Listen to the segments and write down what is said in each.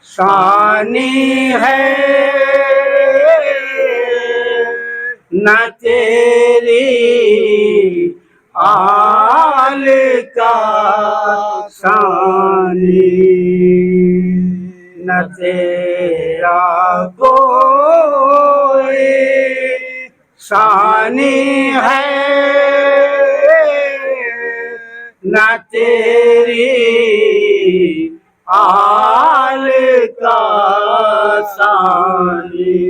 ثانی ہے نہ تیری آل کا ثانی، نہ تیرا کوئی ثانی ہے، نہ تیری آل کا ثانی۔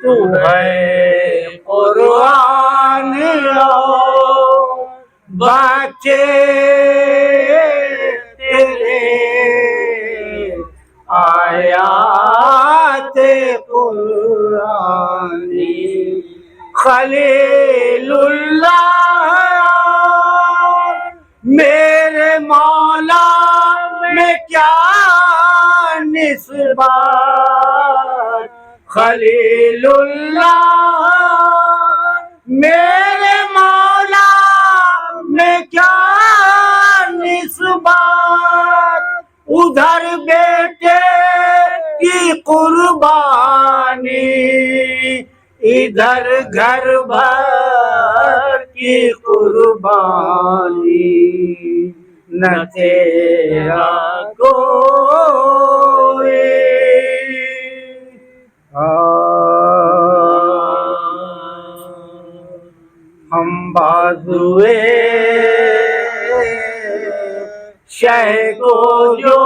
تو ہے قرآن اور بچے تیرے آیات قرآنی، خلیل اللہ میرے مولا میں کیا نسبت، خلیل اللہ میرے مولا میں کیا نسبت، ادھر بیٹے کی قربانی، ادھر گھر بھر کی قربانی، نہ تیرا کوئی ہم بازوئے شہ کو جو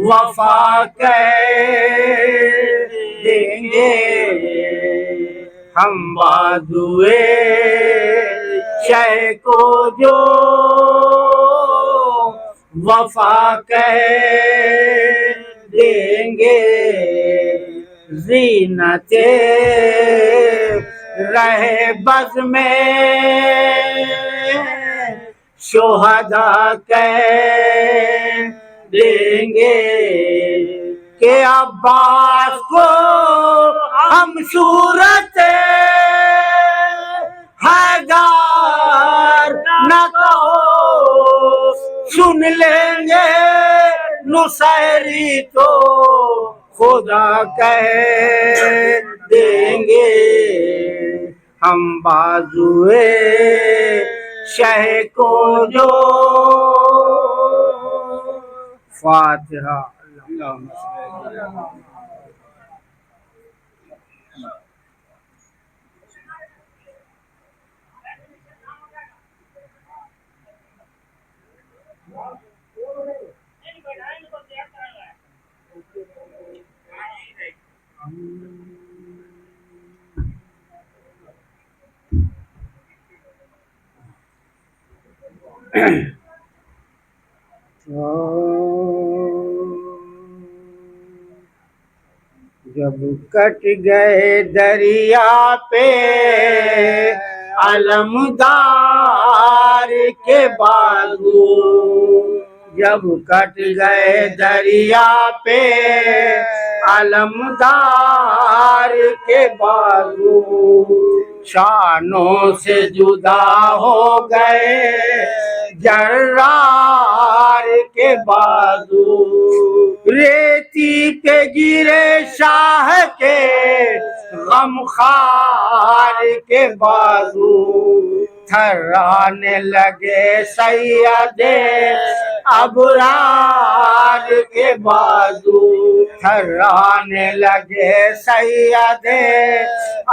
وفا کہہ دیں گے، ہم بازوئے شہ کو جو وفا کہہ دیں گے، زینت رہ بز میں شہداء کہہ دیں گے کہ عباس کو ہم صورت حیدر نہ کہو، سن لیں گے نصیری تو خدا کہہ دیں گے، ہم بازوئے شہ کو جو فاتحہ۔ جب کٹ گئے دریا پہ علمدار کے بازو، جب کٹ گئے دریا پہ علمدار کے بازو، شانوں سے جدا ہو گئے جرار کے بازو، ریتی پہ گرے شاہ کے غمخوار کے بازو، تھرانے لگے سید ابرار کے بازو، تھرانے لگے سید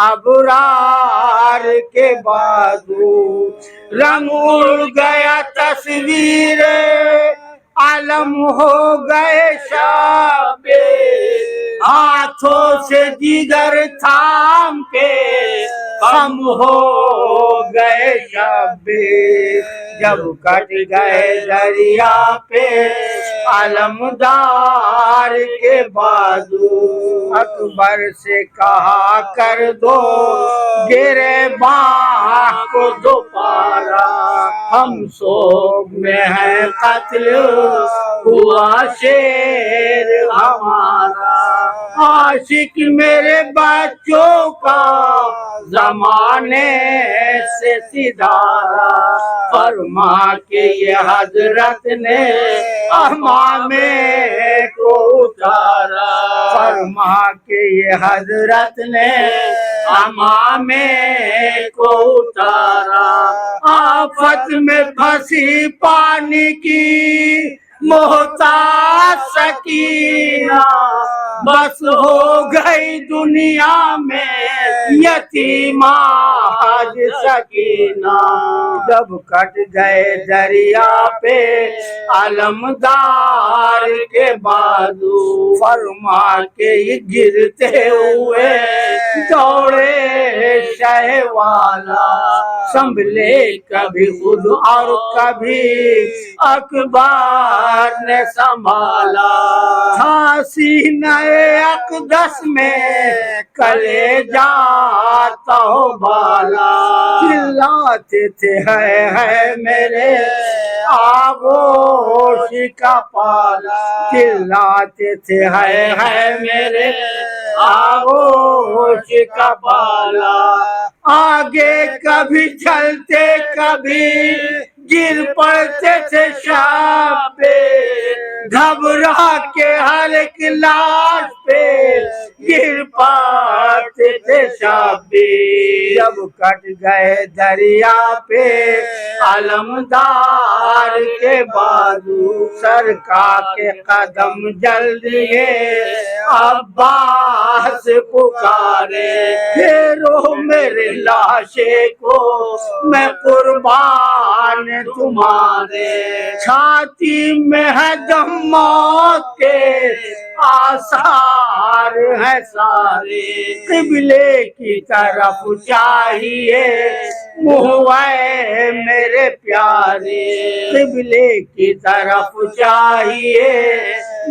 ابرار کے بازو، رنگ اڑ گیا تصویر علم ہو گئے شب، ہاتھوں سے دیگر تھام کے خم ہو گئے شب، جب کٹ گئے دریا پہ علمدار کے بازو، اکبر سے کہا کر دو گرے باہ کو دوبارہ، ہم سوگ میں ہیں قتل ہوا شیر ہمارا، عاشق میرے بچوں کا زمانے سے سدھارا، فرما کے یہ حضرت نے امام کو اتارا، فرما کے یہ حضرت نے امام کو اتارا، آفت میں پھنسی پانی کی محتاج سکینہ، بس ہو گئی دنیا میں یتیمہ آج سکینہ، جب کٹ گئے دریا پہ علمدار کے بازو، فرما کے یہ گرتے ہوئے دوڑے شہ والا، سنبھلے کبھی خود اور کبھی اکبر نے سنبھالا، تھا سینہ اقدس میں کلیجہ تو بالا، چلاتے تھے ہے میرے آغوش کا پالا، چلاتے تھے ہے میرے آغوش کا پالا، آگے کبھی چلتے کبھی گر پڑتے تھے شام پہ، گھبرا کے ہر ایک لاش پہ گر پڑتے تھے شام پہ، جب کٹ گئے دریا پہ علمدار کے بازو، سرکار کے قدم جل دیے عباس پکارے، پھیرو میرے لاشے کو میں قربان تمہارے، چھاتی میں ہے دم موت کے آثار ہے سارے، قبلے کی طرف چاہیے منہ اے میرے پیارے، قبلے کی طرف چاہیے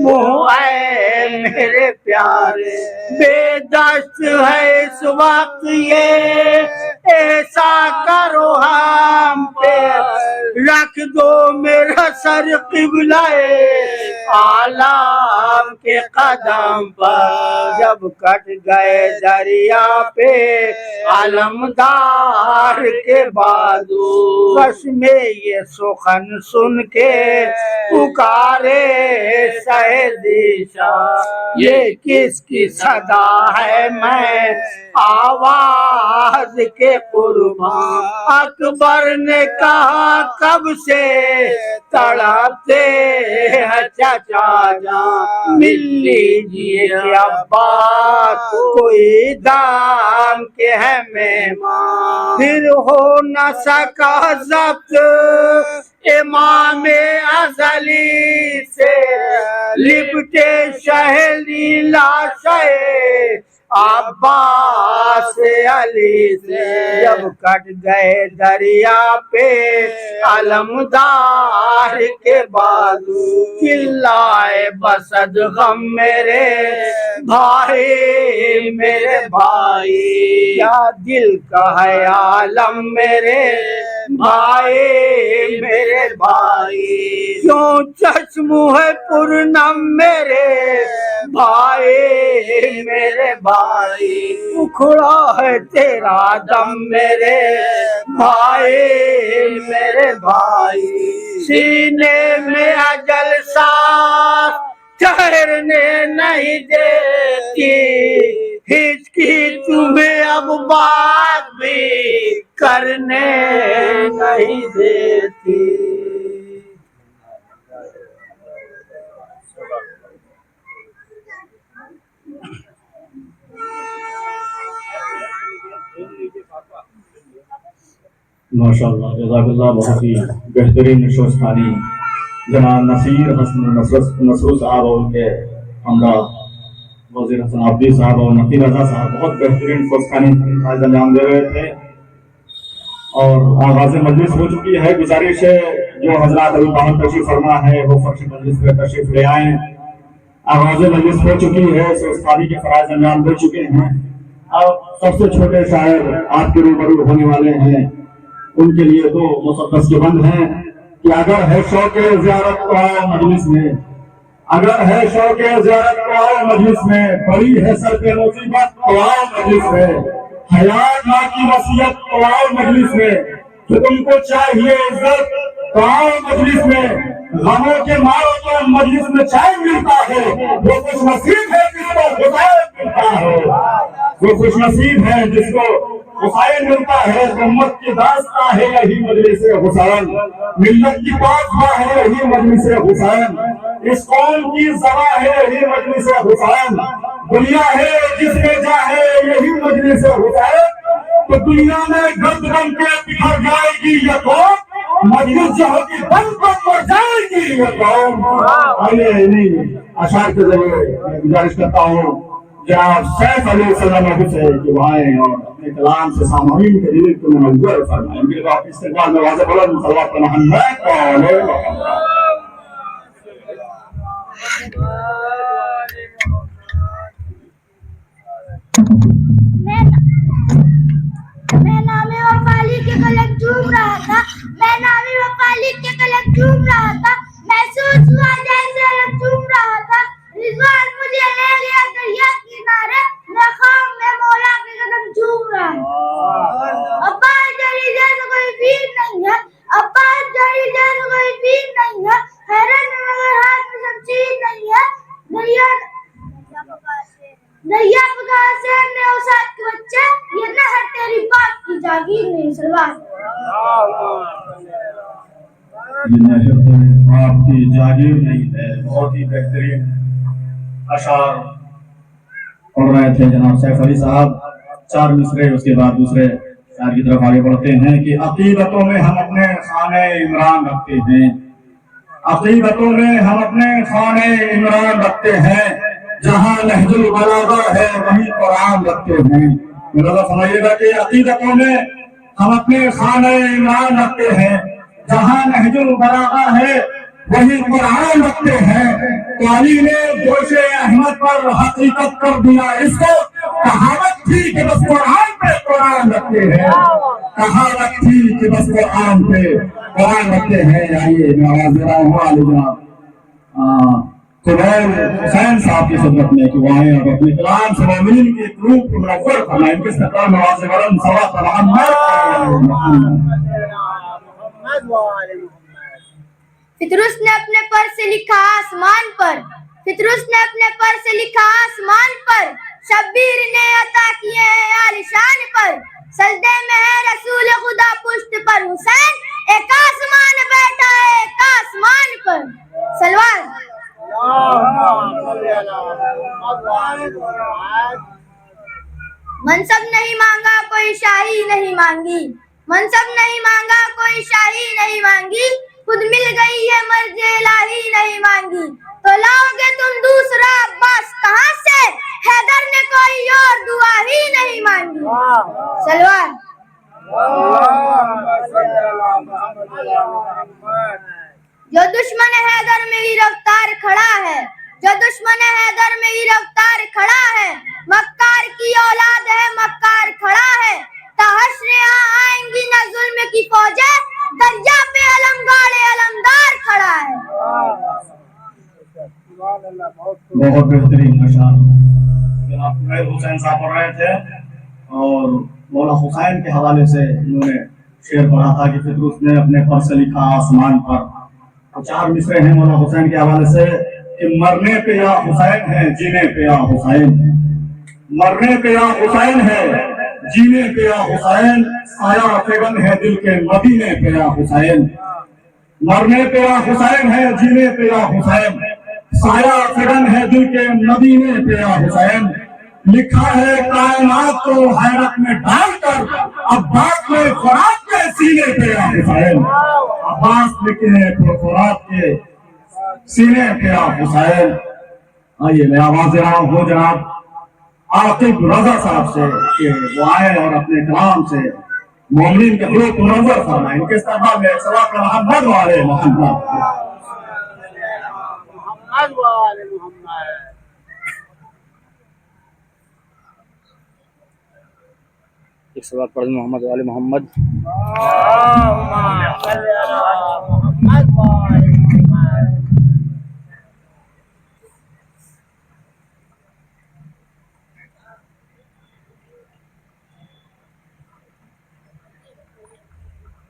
منہ اے میرے پیارے، بے دست ہے اس وقت یہ ایسا کرو ہم پہ، رکھ دو میرا سر قبلہ عالم کے قدم پر، جب کٹ گئے دریا پہ علمدار کے بازو، بس میں یہ سخن سن کے پکارے سہدیشا، یہ کس کی صدا ہے میں آواز کے قربان، اکبر نے کہا کب سے تڑپتے ہیں چچا جان، مل لیجیے عباس کوئی دام کے ہے مہمان، پھر ہو نہ سکا ضبط امام ازلی سے، لپٹے شہلی لاشے عباس علی سے، جب کٹ گئے دریا پہ علمدار کے بازو، چلائے بسد غم میرے بھائی میرے بھائی، کیا دل کا ہے عالم میرے بھائی میرے بھائی، کیوں چشم ہے پرنم میرے بھائی میرے بھائی، اکھڑا ہے تیرا دم میرے بھائی میرے بھائی، سینے میں اجل سانس ٹھہرنے نہیں دیتی، ہچکی تمہیں اب بات بھی کرنے نہیں دیتی۔ ماشاءاللہ، جزاک اللہ، بہت ہی بہترین نشوستانی جناب نصیر حسن نصر صاحب اور ان کے ہمراہ وزیر حسن عبدی صاحب اور نقی رضا صاحب بہت بہترین نشوستانی انجام دے رہے تھے، اور آغاز مجلس ہو چکی ہے۔ گزارش ہے جو حضرات ابھی باہر تشریف فرما ہے وہ فرش مجلس پہ تشریف لے آئیں۔ آغاز مجلس ہو چکی ہے، نشوستانی کے فرائض انجام دے چکے ہیں۔ اب سب سے چھوٹے شاعر آپ کے روبرو ہونے والے ہیں، ان کے لیے دو مقدس کے بند ہیں کہ اگر ہے شوق زیارت تو آؤ مجلس میں، اگر ہے شوق زیارت تو آؤ مجلس میں، بڑی ہے سر پہ مصیبت تو آؤ مجلس میں، حیات ماں کی وصیت تو آؤ مجلس میں، تو تم کو چاہیے عزت تو آؤ مجلس میں، غموں کے مارو تو مجلس میں چین ملتا ہے، وہ خوش نصیب ہے جس کو حسین ملتا ہے، وہ خوش نصیب ہے جس کو حسین ملتا ہے۔ امت کی داستاں ہے یہی مجلس حسین، ملت کی پاسباں ہے یہی مجلس حسین، اس قوم کی زباں ہے یہی مجلس حسین، دنیا ہے جس میں جا ہے یہی مجلس حسین، تو دنیا میں گند بن کے بکھر جائے گی یہ قوم، مجلس جو ہوگی بن کر مر جائے گی یہ قوم۔ آئیے انہیں اشعار کے ذریعے میں گزارش کرتا ہوں جناب سیف علی سلامت سے کہ وہ آئیں اور اپنے کلام سے سامعین کے دل کو منور فرمائیں۔ میرے آپ استقبال میں واضح بلند صلوات محمد علیہ وسلم۔ میں نام وفالی کے قلم چوم رہا تھا، میں نام وفالی کے قلم چوم رہا تھا، محسوس ہوا جیسے علم چوم رہا تھا، رضوان مجھے لے لیا دریا کنارے، میں خواب میں مولا کے قدم چوم رہا تھا۔ ابا جڑی جیسے کوئی پیر نہیں ہے، ابا جڑی جیسے کوئی پیر نہیں ہے، حیرت مگر ہاتھ میں شمشیر نہیں ہے، دریا پکا حسین نے اوساد کے بچے، یہ نہر تیری باپ کی جاگیر نہیں سلوار۔ یہ نہر آپ کی جاگیر نہیں ہے۔ بہت ہی بہترین اشعار پڑھ رہے تھے جناب سیف علی صاحب، چار مصرے اس کے بعد دوسرے شعر کی طرف آگے بڑھتے ہیں کہ عقیدتوں میں ہم اپنے خانہ عمران رکھتے ہیں، عقیدتوں میں ہم اپنے خانہ عمران رکھتے ہیں، جہاں نہج البلاغہ ہے وہیں قرآن رکھتے ہیں۔ میرا سمجھیے گا کہ عقیدتوں میں ہم اپنے خانہ عمران رکھتے ہیں، جہاں نہج البلاغہ ہے وہیں قرآن رکھتے ہیں۔ تعلیم جوش احمد پر حقیقت کر دیا اس کو، کہاوت تھی کہ بس قرآن پہ قرآن رکھتے ہیں، کہاوت تھی کہ بس قرآن پہ قرآن رکھتے ہیں۔ آئیے میں آواز دے رہا ہوں علی جناب قبیل حسین صاحب کی خدمت میں کہ وہ آئیں اور اپنے کلام سے مومنین کی قلوب کو منور فرمائیں۔ ان کے استقبال میں آواز بلند صلوات محمد۔ فطرس نے اپنے پر سے لکھا آسمان پر، فطرس نے اپنے پر سے لکھا آسمان پر، شبیر نے عطا کیے ہیں عالیشان پر، سجدے میں ہے رسول خدا پشت پر حسین، ایک آسمان بیٹھا ہے ایک آسمان پر۔ سلوات۔ منصب نہیں مانگا کوئی شاہی نہیں مانگی، منصب نہیں مانگا کوئی شاہی نہیں مانگی، خود مل گئی ہے مرض الہی نہیں مانگی، تو لاؤ گے تم دوسرا عباس کہاں سے، حیدر نے کوئی اور دعا ہی نہیں مانگی۔ سلوات۔ جو دشمن حیدر میں ہی رفتار کھڑا ہے، جو دشمن حیدر میں ہی رفتار کھڑا ہے، مکار کی اولاد ہے مکار کھڑا ہے، تا حشر یہاں آئیں گی نہ ظلم کی فوجیں، دریا پہ علم گاڑے علمدار کھڑا ہے۔ بہت بہترین اشعار جناب قبیل حسین صاحب پڑھ رہے تھے، اور مولا حسین کے حوالے سے انہوں نے شعر پڑھا تھا کہ فطرس نے اپنے پر سے لکھا آسمان پر۔ چار مصرے ہیں مولا حسین کے حوالے سے کہ مرنے پہ یا حسین ہے جینے پہ یا حسین، مرنے پہ یا حسین ہے جینے پہ یا حسین، سایہ فگن ہے دل کے مدینے پہ یا حسین، مرنے پہ یا حسین ہے جینے پہ یا حسین، سایہ فگن ہے دل کے مدینے پہ یا حسین، لکھا ہے کائنات کو حیرت میں ڈال کر عباس میں فرات کے سینے پہ یا حسین، عباس لکھے ہیں فرات کے سینے پہ یا حسین۔ آئیے میں آواز دے رہا ہوں جناب عاقب رضا صاحب سے کہ وہ آئے اور اپنے کلام سے مومنین کے قلوب کو منور فرمائیں۔ ان کے استقبال میں صلوات محمد علیہ محمد۔ ایک صلوات پڑھ محمد علی محمد۔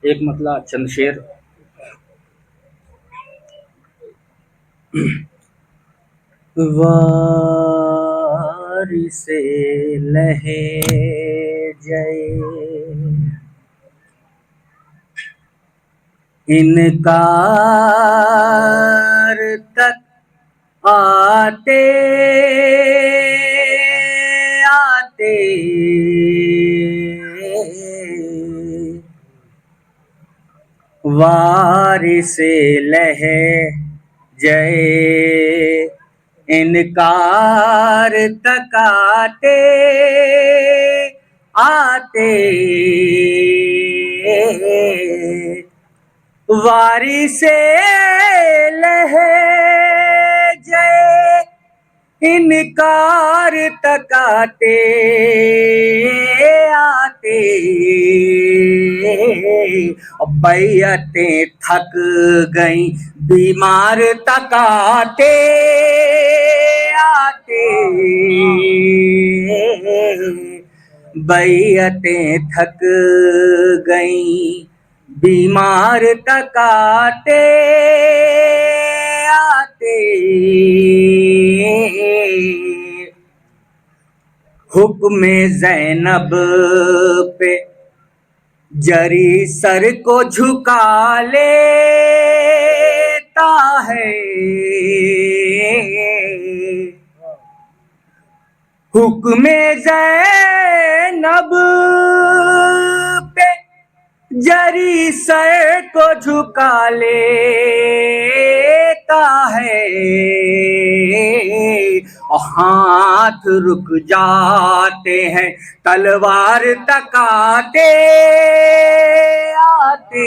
ایک مطلع چند شعر. وارث لہجہ انکار تک آتے آتے وارث لہجہ انکار تک آتے آتے وارث لہجہ انکار تک آتے آتے بیعتیں تھک گئیں بیمار تک آتے آتے بیعتیں تھک گئیں بیمار تک آتے آتے حکم زینب پہ جری سر کو جھکا لیتا ہے حکم زینب پہ جری سر کو جھکا لیتا ہے ہاتھ رک جاتے ہیں تلوار تک آتے آتے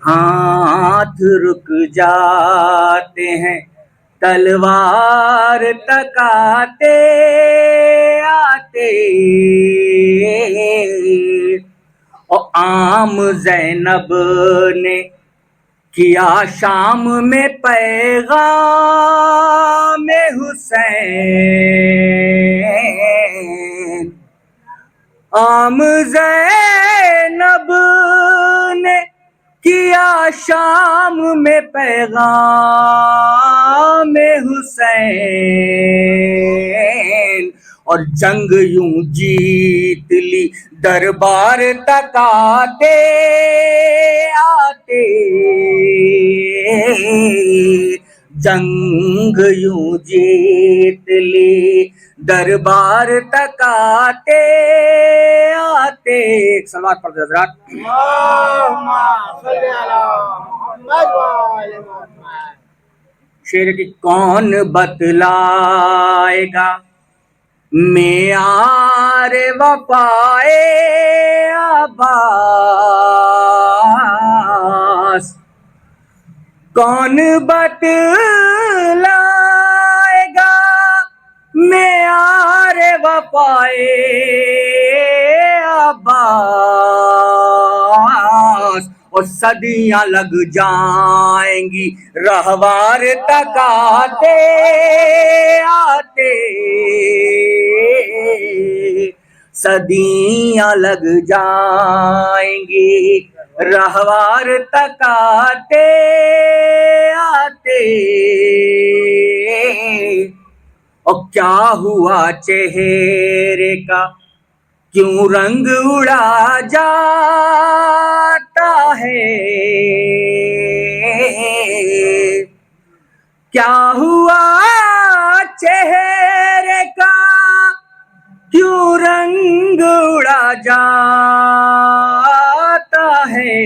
ہاتھ رک جاتے ہیں تلوار تک آتے آتے اور عام زینب نے کیا شام میں پیغام حسین عام زینب نے کیا شام میں پیغام حسین اور جنگ یوں جیت لی دربار تک آتے آتے جنگ یوں جیت لی دربار تک آتے آتے. ایک سلوات پڑھ دیں حضرات. اللہم صلی علی محمد وآل محمد. شعر کی کون بتلائے گا معیار وفائے عباس کون بتلائے گا معیار وفائے عباس اور صدیاں لگ جائیں گی رہوار تک آتے آتے صدیاں لگ جائیں گی رہوار تک آتے آتے اور کیا ہوا چہرے کا کیوں رنگ اڑا جاتا ہے کیا ہوا چہرے کا کیوں رنگ اڑا جاتا ہے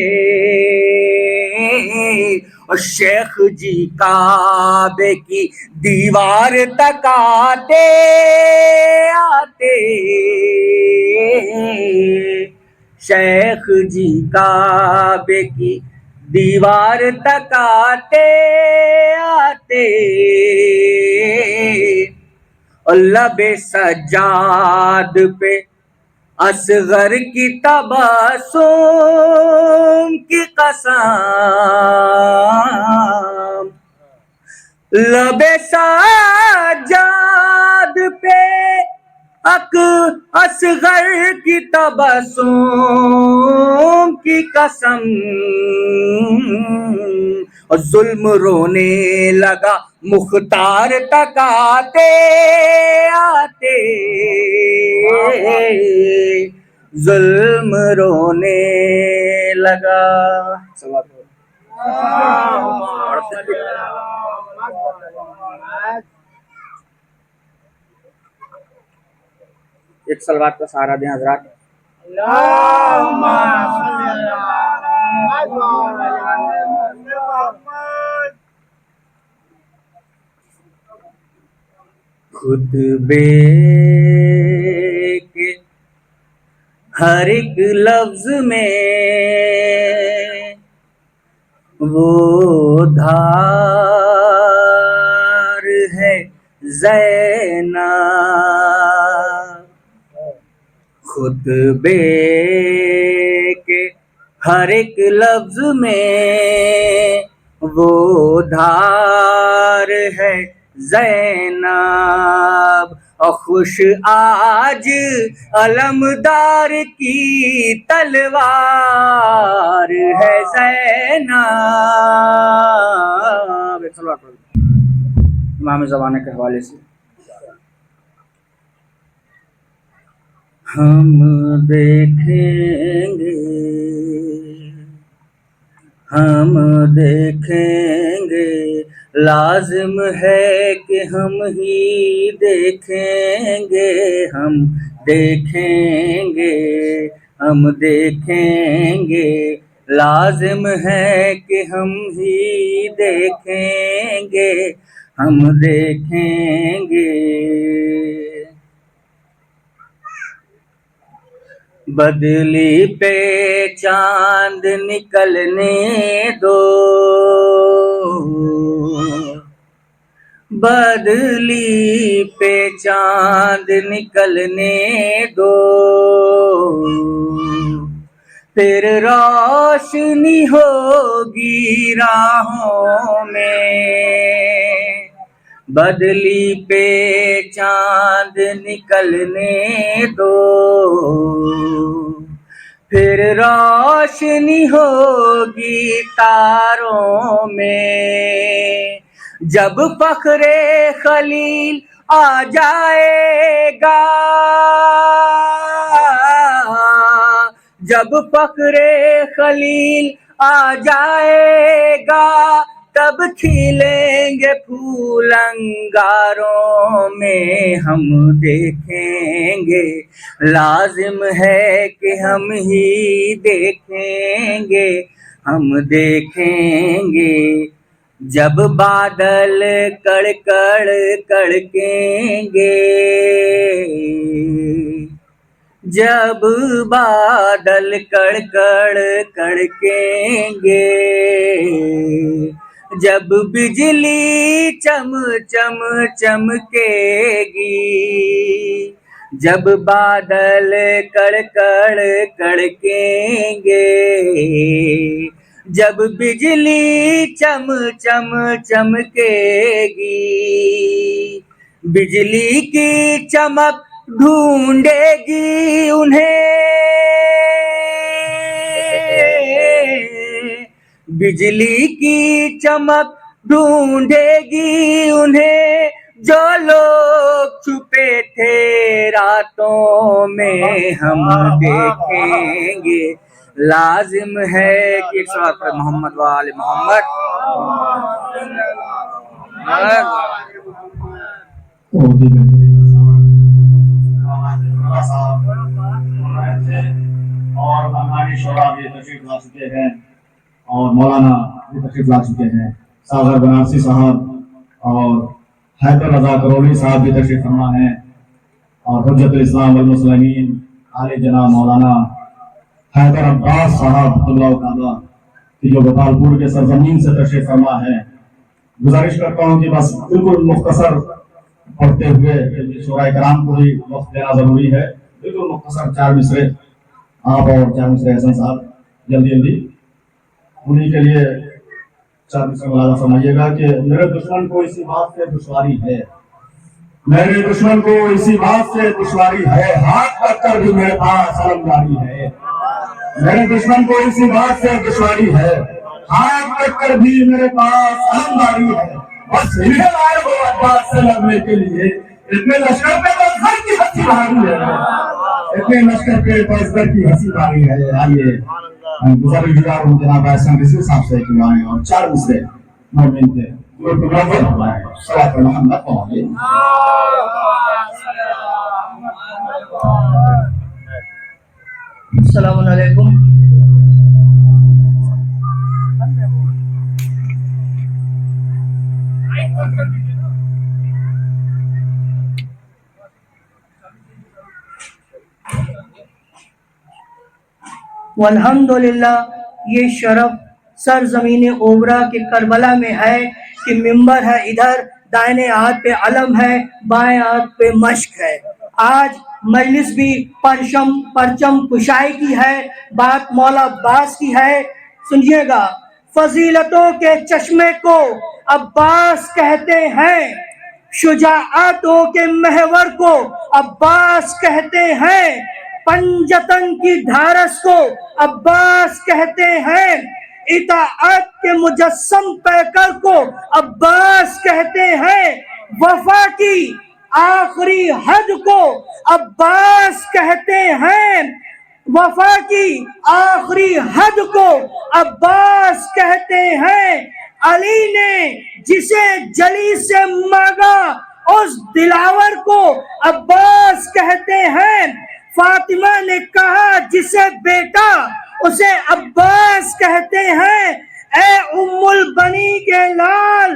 اور شیخ جی کعبے کی دیوار تک آتے آتے شیخ جی کعبے کی دیوار تک آتے آتے اور لب سجاد پہ اصغر کی تبسم کی قسم لب سجاد پہ اصغر کی تبسم کی قسم اور ظلم رونے لگا مختار تک آتے آتے ظلم رونے لگا. ایک صلوات کا سہارا دیں حضرات. خطبے کے ہر ایک لفظ میں وہ دھار ہے زینب. خطبے کے ہر ایک لفظ میں وہ دھار ہے زینب. اور خوش آج علمدار کی تلوار ہے زینب. امام زمانے کے حوالے سے ہم دیکھیں گے لازم ہے کہ ہم ہی دیکھیں گے. ہم دیکھیں گے لازم ہے کہ ہم ہی دیکھیں گے. ہم دیکھیں گے. بدلی پہ چاند نکلنے دو. بدلی پہ چاند نکلنے دو. پھر روشنی ہوگی راہوں میں. بدلی پہ چاند نکلنے دو. پھر روشنی ہوگی تاروں میں. جب فخر خلیل آ جائے گا. جب فخر خلیل آ جائے گا تب کھلیں گے پھول انگاروں میں. ہم دیکھیں گے لازم ہے کہ ہم ہی دیکھیں گے. ہم دیکھیں گے جب بادل کڑ کڑ کڑکیں گے. جب بادل کڑ کڑ کڑکیں گے. جب بجلی چم چم چمکے گی. جب بادل کڑ کڑ کڑکیں گے. جب بجلی چم چم چمکے گی. بجلی کی چمک ڈھونڈے گی انہیں. بجلی کی چمک ڈھونڈے گی انہیں جو لوگ چھپے تھے راتوں میں. ہم دیکھیں گے لازم ہے کہ صلوات پر محمد و آل محمد. اور خانقاہی شعراء بھی تشریف لا چکے ہیں اور مولانا بھی تشریف لا چکے ہیں. ساغر بنارسی صاحب اور حیدر رضا کرولی صاحب بھی تشریف فرما ہیں. اور حجت الاسلام والمسلمین عالی جناب مولانا حیدر عباس صاحب اللہ تعالیٰ کی جو گوپالپور کے سرزمین سے تشریف فرما ہے. گزارش کرتا ہوں کہ بس بالکل مختصر پڑھتے ہوئے شعراء کرام کو بھی وقت دینا ضروری ہے. بالکل مختصر 4 مصرے آپ اور 4 مصرے حسن صاحب جلدی جلدی انہیں کے لیے 4 مصرے ملاحظہ فرمائیے گا کہ میرے دشمن کو اسی بات سے دشواری ہے میرے دشمن کو اسی بات سے دشواری ہے، ہاتھ تک کر بھی میرے پاس علمداری ہے۔ میرے دشمن کو اسی بات سے دشواری ہے، ہاتھ تک کر بھی میرے پاس علمداری ہے۔ بس ہی آئے ہو عباس سے لڑنے کے لیے، اتنے لشکر پہ تو گھر کی ہنسی بھاری ہے، اتنے لشکر پہ تو گھر کی ہنسی بھاری ہے۔ آئیے گزار ہوں جناب احسان رضوی صاحب سے دعائیں اور چار مصرے مومن تھے جو منور ہوا ہے۔ صلوات محمد پڑھیں۔ السلام علیکم۔ والحمدللہ، یہ شرف سرزمین اوبرا کے کربلا میں ہے کہ ممبر ہے ادھر، دائنے ہاتھ پہ علم ہے، بائیں ہاتھ پہ مشق ہے۔ آج مجلس بھی پرچم کشائی کی ہے، بات مولا عباس کی ہے۔ سنیے گا، فضیلتوں کے چشمے کو عباس کہتے ہیں، شجاعتوں کے محور کو عباس کہتے ہیں، پنجتن کی دھارس کو عباس کہتے ہیں، اطاعت کے مجسم پیکر کو عباس کہتے ہیں، وفا کی آخری حد کو عباس کہتے ہیں، وفا کی آخری حد کو عباس کہتے ہیں۔ علی نے جسے جلی سے مانگا اس دلاور کو عباس کہتے ہیں، فاطمہ نے کہا جسے بیٹا اسے عباس کہتے ہیں۔ اے ام البنی کے لال،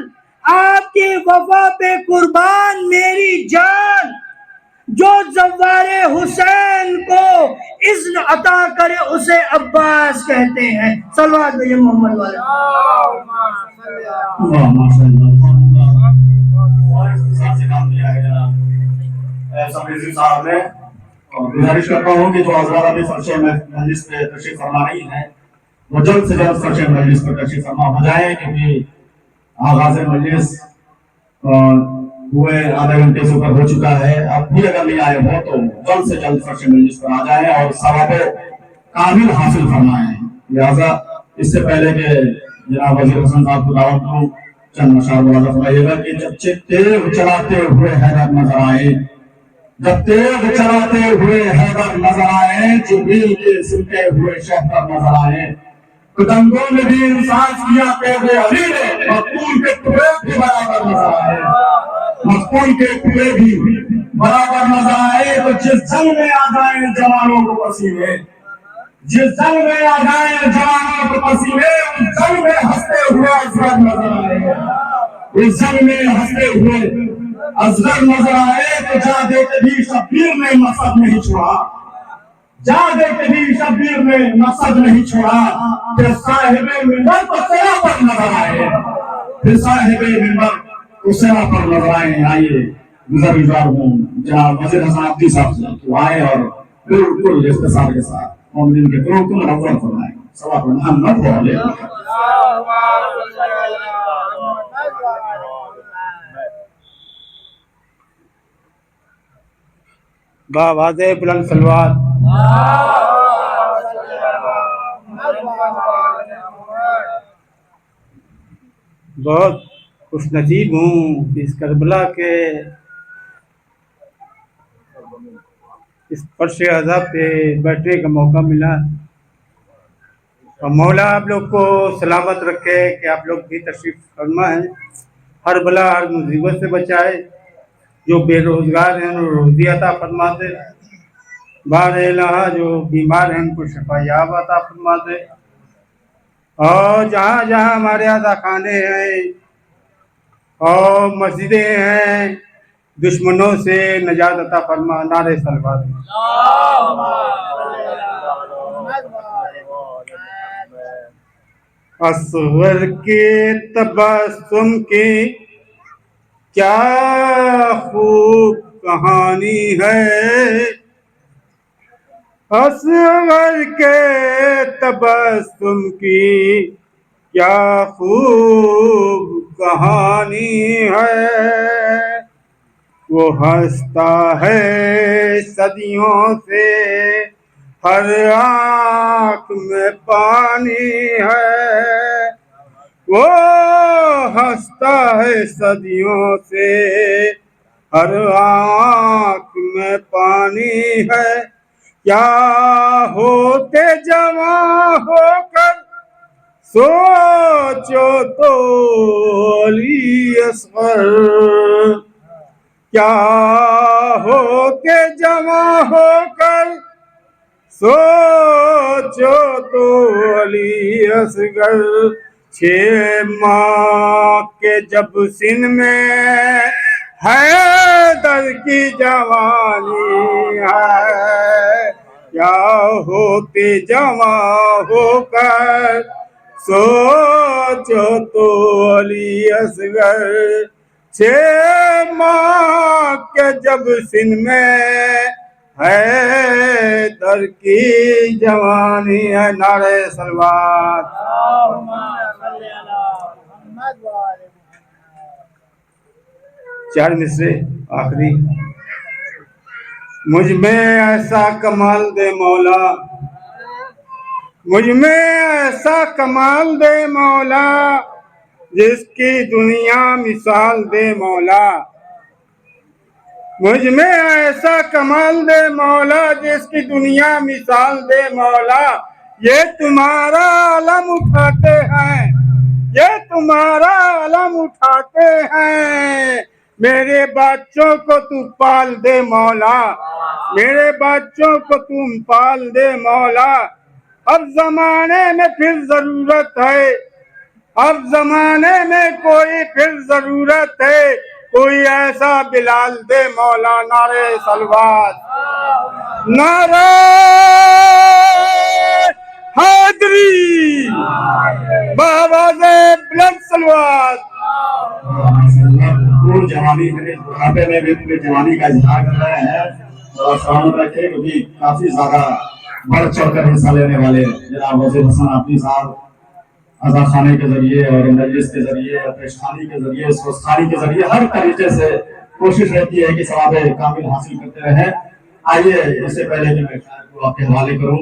آپ کی وفا پہ قربان میری جان، جو زوار حسین کو اذن عطا کرے اسے عباس کہتے ہیں۔ صلوات بھیجئے محمد والے۔ صاحب نے گزارش کرتا ہوں کہ جو حضرات ابھی فرش مجلس پہ تشریف فرما رہی ہیں وہ جلد سے جلد فرش مجلس پہ تشریف فرما ہو جائیں، کیونکہ آغاز مجلس ہوئے آدھے گھنٹے سے اوپر ہو چکا ہے۔ اب بھی اگر نہیں آئے ہو تو جلد سے جلد فرش مجلس پر آ جائیں اور ثواب کامل حاصل فرمائیں۔ لہذا اس سے پہلے کہ جناب وزیر حسن صاحب کو دعوت دوں، چند مشاعر ملاحظہ فرمائیے گا کہ جب تیغ چلاتے ہوئے حیدر نظر آئے، جب تیغ چلاتے ہوئے حیدر نظر آئے، جبریل کے سمٹے ہوئے شہر نظر آئے، کتنگوں نے بھی انصاف کیا تیغ علی نے، مقتول کے ٹکڑے بھی برابر نظر آئے، مقتول کے ٹکڑے بھی برابر نظر آئے۔ تو جس جنگ میں آ جائیں جوانوں کو پسینے، جس جنگ میں آ جائیں جوانوں کو پسینے، اس جنگ میں ہنستے ہوئے اصغر نظر آئے، اس جنگ میں ہنستے ہوئے اصغر نظر آئے۔ تو جا دے کے بھی شبیر نے مقصد نہیں چھوڑا، جا دے کے بھی شبیر نے مقصد نہیں چھوڑا، پھر صاحب منبر کو سینا پر نظر آئے، پھر صاحب منبر کو سینا پر نظر آئے۔ آئیے گزار ہوں جناب وزیر حسن عبدی صاحب سے کہ آئے اور بالکل اختصار کے ساتھ مومنین کے دلوں کو منور فرمائیں۔ صلوات محمد علیہ وسلم۔ بآواز بلند صلوات۔ بہت خوش نصیب ہوں کہ اس کربلا کے اس فرش عذاب پہ بیٹھنے کا موقع ملا، اور مولا آپ لوگ کو سلامت رکھے کہ آپ لوگ بھی تشریف فرما ہے، ہر بلا ہر مصیبت سے بچائے، جو بے روزگار ہیں انہیں روزی عطا فرما دے، بار الہ جو بیمار ہیں ان کو شفا یاب عطا فرما دے، اور جہاں جہاں ہمارے عزا خانے ہیں اور مسجدیں ہیں دشمنوں سے نجات عطا فرما۔ نعرہ صلوات۔ اصغر کے تبسم کی کیا خوب کہانی ہے، اصغر کے تبسم کی کیا خوب کہانی ہے، وہ ہنستا ہے صدیوں سے، ہر آنکھ میں پانی ہے، وہ ہنستا ہے صدیوں سے، ہر آنکھ میں پانی ہے، کیا ہوتے جوان ہو کر سوچو تو علی اصغر، کیا ہوتے جوان ہو کر سوچو تو علی اصغر، 6 ماہ کے جب سن میں حیدر کی جوانی ہے، کیا ہوتے جوان ہو کر سوچو تو علی اصغر، 6 ماہ کے جب سن میں حیدر کی جوانی ہے۔ نعرہ صلوات۔ چار مصرے آخری۔ مجھ میں ایسا کمال دے مولا، مجھ میں ایسا کمال دے مولا، جس کی دنیا مثال دے مولا، مجھ میں ایسا کمال دے مولا، جس کی دنیا مثال دے مولا، یہ تمہارا علم اٹھاتے ہیں، یہ تمہارا علم اٹھاتے ہیں، میرے بچوں کو تو پال دے مولا، میرے بچوں کو تم پال دے مولا، اب زمانے میں پھر ضرورت ہے، اب زمانے میں کوئی پھر ضرورت ہے، کوئی ایسا بلال دے مولا۔ نعرہ صلوات، نعرہ حیدری، بآواز بلند صلوات۔ پور جوانی میں بڑھاپے میں بھی اپنی جوانی کا اظہار کر رہے ہیں، اور سلام رکھے کیونکہ کافی زیادہ بڑھ چڑھ کر حصہ لینے والے جناب وزیر حسن آفی صاحب عزا خانے کے ذریعے اور مجلس کے ذریعے، پیش خانی کے ذریعے، سوستھانی کے ذریعے ہر طریقے سے کوشش رہتی ہے کہ ثواب کامل حاصل کرتے رہیں۔ آئیے اس سے پہلے کہ میں شاعر کو آپ کے حوالے کروں،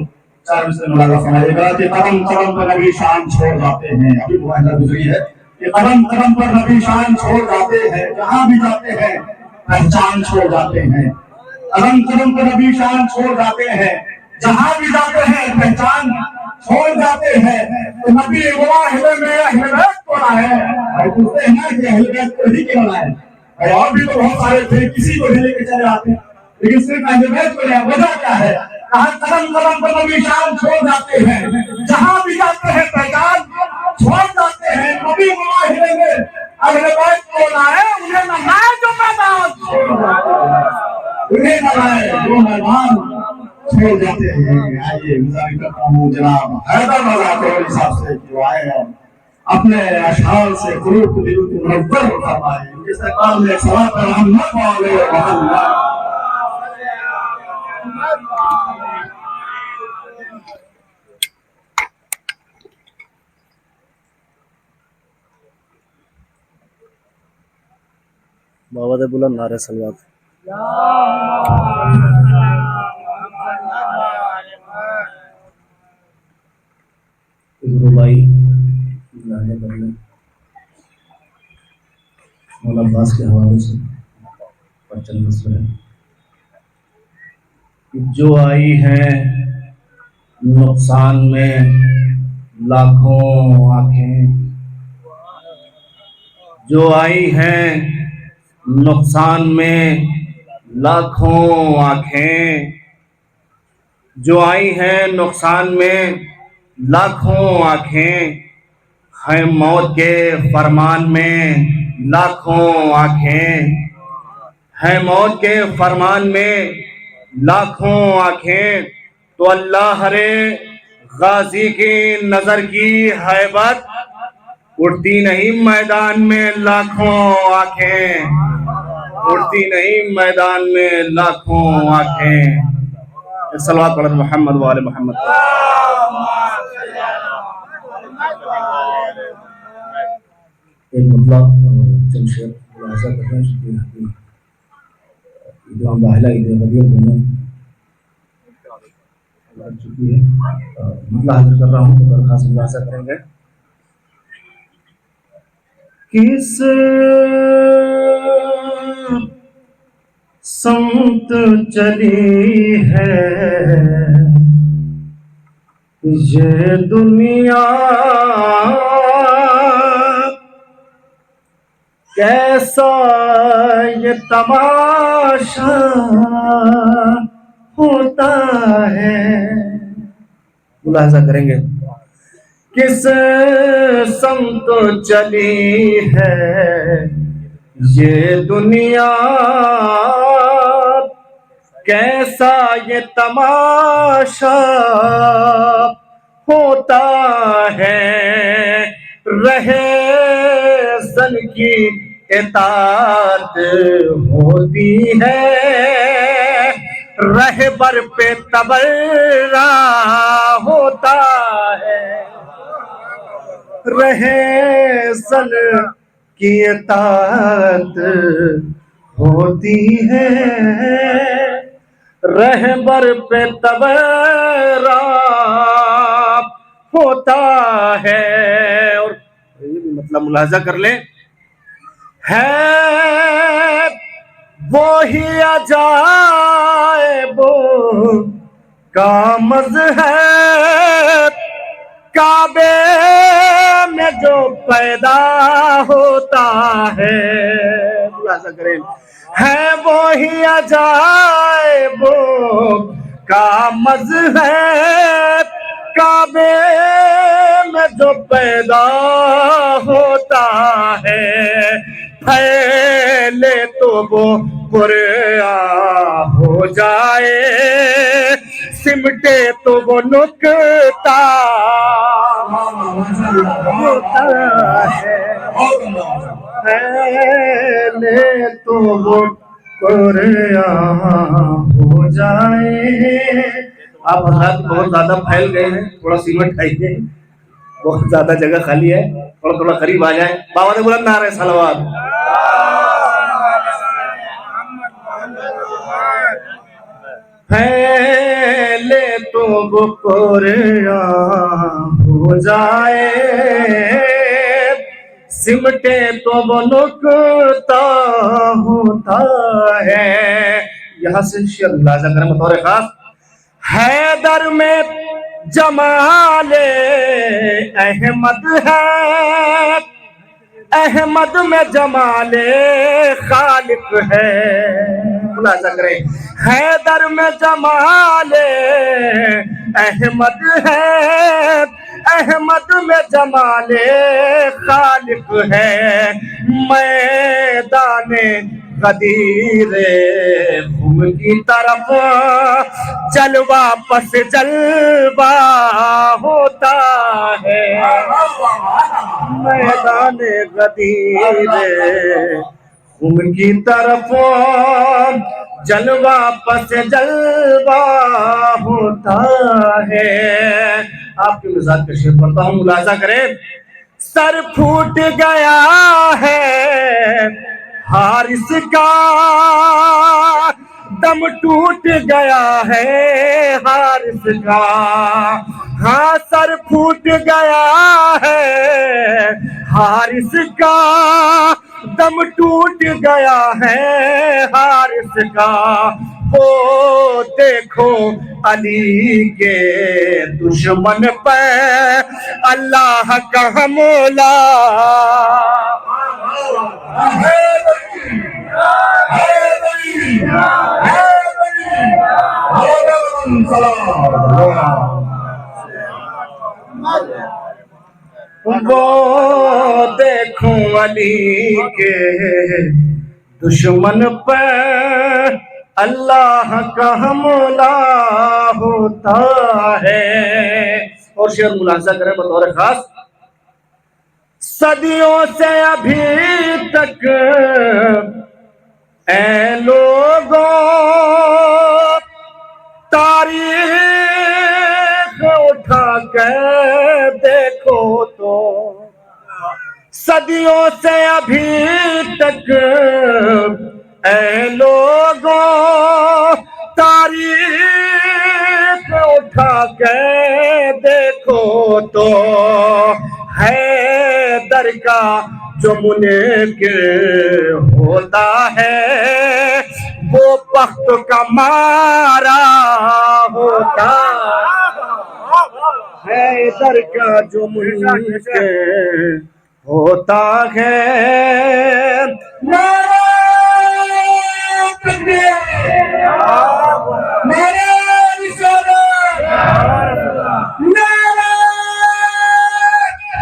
4 مصرے ملاحظہ فرمائیے گا کہ قدم قدم پر نبی شان چھوڑ جاتے ہیں، ابھی معاہدہ گزری ہے کہ قدم قدم پر نبی شان چھوڑ جاتے ہیں، جہاں بھی جاتے ہیں پہچان چھوڑ جاتے ہیں، قدم قدم پر نبی شان چھوڑ جاتے ہیں، جہاں بھی جاتے ہیں پہچان چھوڑ جاتے ہیں، تو نبی واحد میں اہل بیت کو لائے، اور پوچھتے ہیں نا کہ اہل بیت کو ہی کیوں لائے، اور بھی تو بہت سارے تھے، کسی کو بھی لے کے چلے آتے ہیں، لیکن صرف اہل بیت کو لائے، وجہ کیا ہے؟ کہا قدم قدم پر نبی شان چھوڑ جاتے ہیں، جہاں بھی جاتے ہیں پہچان چھوڑ جاتے ہیں، نبی واحد میں اہل بیت کو لائے، انہیں نہ لائے جو میدان چھوڑ جاتے ہیں، انہیں نہ لائے جو میدان چھوڑ جاتے ہیں۔ آئیے گزارش کرتا ہوں جناب حیدر رضا کوہلی صاحب سے کہ وہ آئے ہیں اپنے اشعار سے قلوب کو دل کو منور فرمائے، جس استقبال میں ایک صلاۃ محمد علیہ محمد۔ بابا بلند نعرہ صلوات۔ بھائی مولا عباس کے حوالے سے اور چند مسئلے جو آئی ہیں نقصان میں لاکھوں آنکھیں، جو آئی ہیں نقصان میں لاکھوں آنکھیں، جو آئی ہیں نقصان میں لاکھوں آنکھیں، ہیں موت کے فرمان میں لاکھوں آنکھیں، ہیں موت کے فرمان میں لاکھوں آنکھیں، تو اللہ ہرے غازی کی نظر کی ہیبت اڑتی نہیں میدان میں لاکھوں آنکھیں، اڑتی نہیں میدان میں لاکھوں آنکھیں۔ صلوات پڑھ محمد وآل محمد۔ ایک مطلب چند شعر ملاحظہ کرنا شکریہ۔ عید باہلا عید غدیر دونوں لگ چکی ہے. مسئلہ حاضر کر رہا ہوں تو درخواست ملاحظہ کریں گے. کس سمت چلی ہے یہ دنیا کیسا یہ تماشا ہوتا ہے. ملاحظہ کریں گے. کس سمت چلی ہے یہ دنیا کیسا یہ تماشا ہوتا ہے. رہے زن کی اطاعت ہوتی ہے رہبر پہ تبرہ ہوتا ہے. رہے زن کی اطاعت ہوتی ہے رہبر پہ تبرہ ہوتا ہے. اور یہ بھی مطلب ملاحظہ کر لیں. ہے وہی عجائب کا مظہر کعبے میں جو پیدا ہوتا ہے. ملاحظہ کریں. ہے وہی عجائب کا مظہر کعبے میں جو پیدا ہوتا ہے. پھیلے تو وہ قرآن ہو جائے سمٹے تو وہ نکتہ ہوتا ہے. پھیلے تو وہ قرآن ہو جائے. آپ حضرات بہت زیادہ پھیل گئے ہیں. تھوڑا سیمنٹ کھائیے. بہت زیادہ جگہ خالی ہے. تھوڑا تھوڑا قریب آ جائیں. بابا نے بلند نعرہ صلوات. پھیلے تو وہ قرآن ہو جائے سمٹے تو وہ نکتہ ہوتا ہے. یہاں سے شعر ملاحظہ کریں بطور خاص. حیدر میں جمال احمد ہے احمد میں جمال خالق ہے. ملاحظہ کریں. حیدر میں جمال احمد ہے احمد میں جمال خالق ہے. میدان غدیر خم کی طرف جلوہ پس جلوہ ہوتا ہے. میدان غدیر خم کی طرف جلوہ پس جلوہ ہوتا ہے. آپ کے مزاج کا شعر پڑھتا ہوں. ملاحظہ کریں. سر پھوٹ گیا ہے حارث کا دم ٹوٹ گیا ہے حارث کا. ہاں سر پھوٹ گیا ہے حارث کا دم ٹوٹ گیا ہے حارث کا. وہ دیکھو علی کے دشمن پہ اللہ کا حملہ وہ دیکھو علی کے دشمن پہ اللہ کا حملہ ہوتا ہے. اور شعر ملاحظہ کریں بطور خاص. صدیوں سے ابھی تک اے لوگوں تاریخ اٹھا کے دیکھو تو صدیوں سے ابھی تک اے لوگوں تو ہے در کا جو منکر ہوتا ہے وہ بخت کا مارا ہوتا ہے در کا جو منکر ہوتا ہے نعرہ تکبیر نعرہ رسالت نعرہ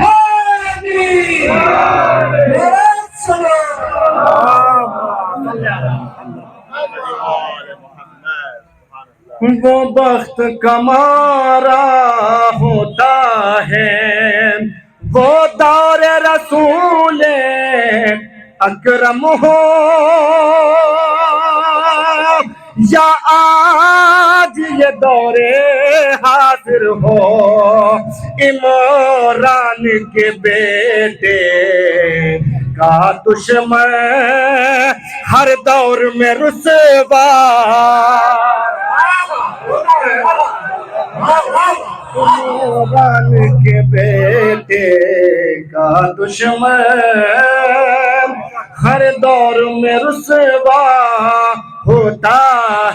حیدری نعرہ وہ بخت کمارا ہوتا ہے وہ دور رسول اکرم ہو یا آج یہ دور حاضر ہو عمران کے بیٹے کا دشمن ہر دور میں رسوا عمران کے بیٹے کا دشمن ہر دور میں رسوا ہوتا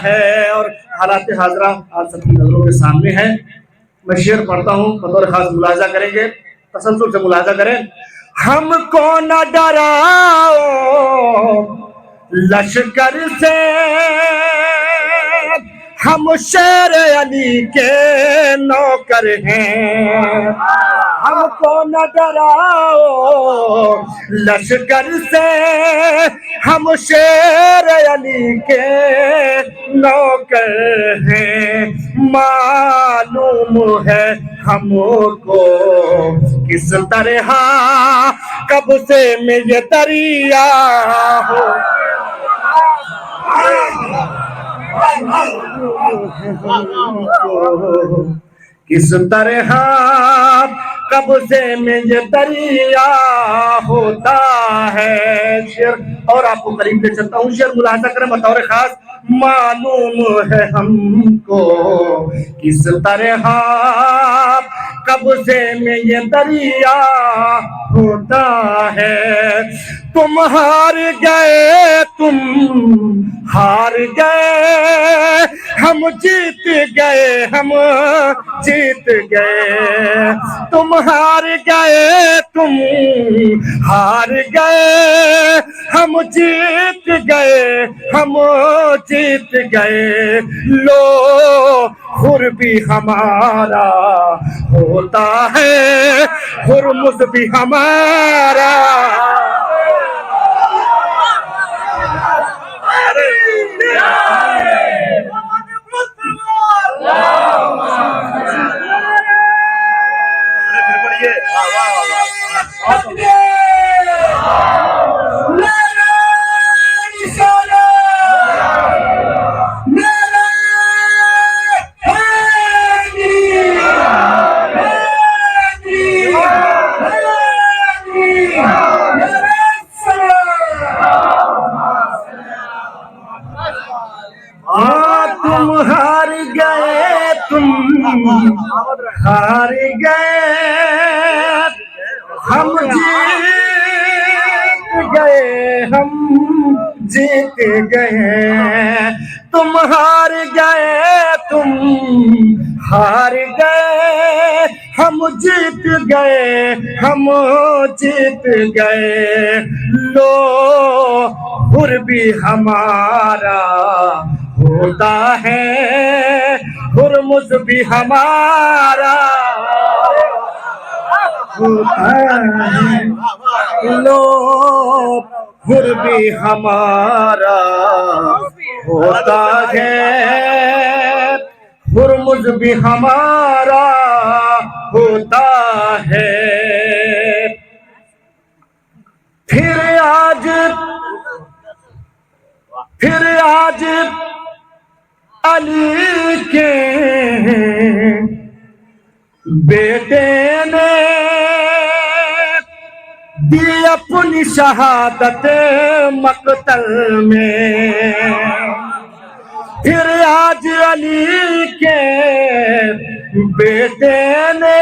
ہے. اور حالات حاضرہ آپ سب کی نظروں کے سامنے ہے. میں شعر پڑھتا ہوں، بطور خاص ملاحظہ کریں گے، تسلسل سے ملاحظہ کریں. ہم کو نہ ڈراؤ لشکر سے، ہم شیر علی کے نوکر ہیں. ہم کو نہ ڈراؤ لشکر سے، ہم شیر علی کے نوکر ہیں. معلوم ہے ہم کو کس طرح کب سے میں یہ دریا ہو. کس طرح کب سے میں یہ دریا ہوتا ہے. شعر اور آپ کو قریب لے چلتا ہوں، شعر ملاحظہ کریں بطور خاص. معلوم ہے ہم کو کس طرح کب سے میں یہ دریا ہوتا ہے. تم ہار گئے، تم ہار گئے، ہم جیت گئے، ہم جیت گئے. تم ہار گئے، تم ہار گئے، ہم جیت گئے، ہم جیت گئے. لو خر بھی ہمارا ہوتا ہے، ہرمز بھی ہمارا. تم ہار گئے، تم ہار گئے، ہم جیت گئے، ہم جیت گئے. تم ہار گئے، تم ہار گئے، ہم جیت گئے، ہم جیت گئے. لو خر بھی ہمارا ہوتا ہے، ہرمز بھی ہمارا ہوتا ہے. لو خر بھی ہمارا ہوتا ہے، ہرمز بھی ہمارا ہوتا ہے. پھر آج علی کے بیٹے نے دی اپنی شہادت مقتل میں. پھر آج علی کے بیٹے نے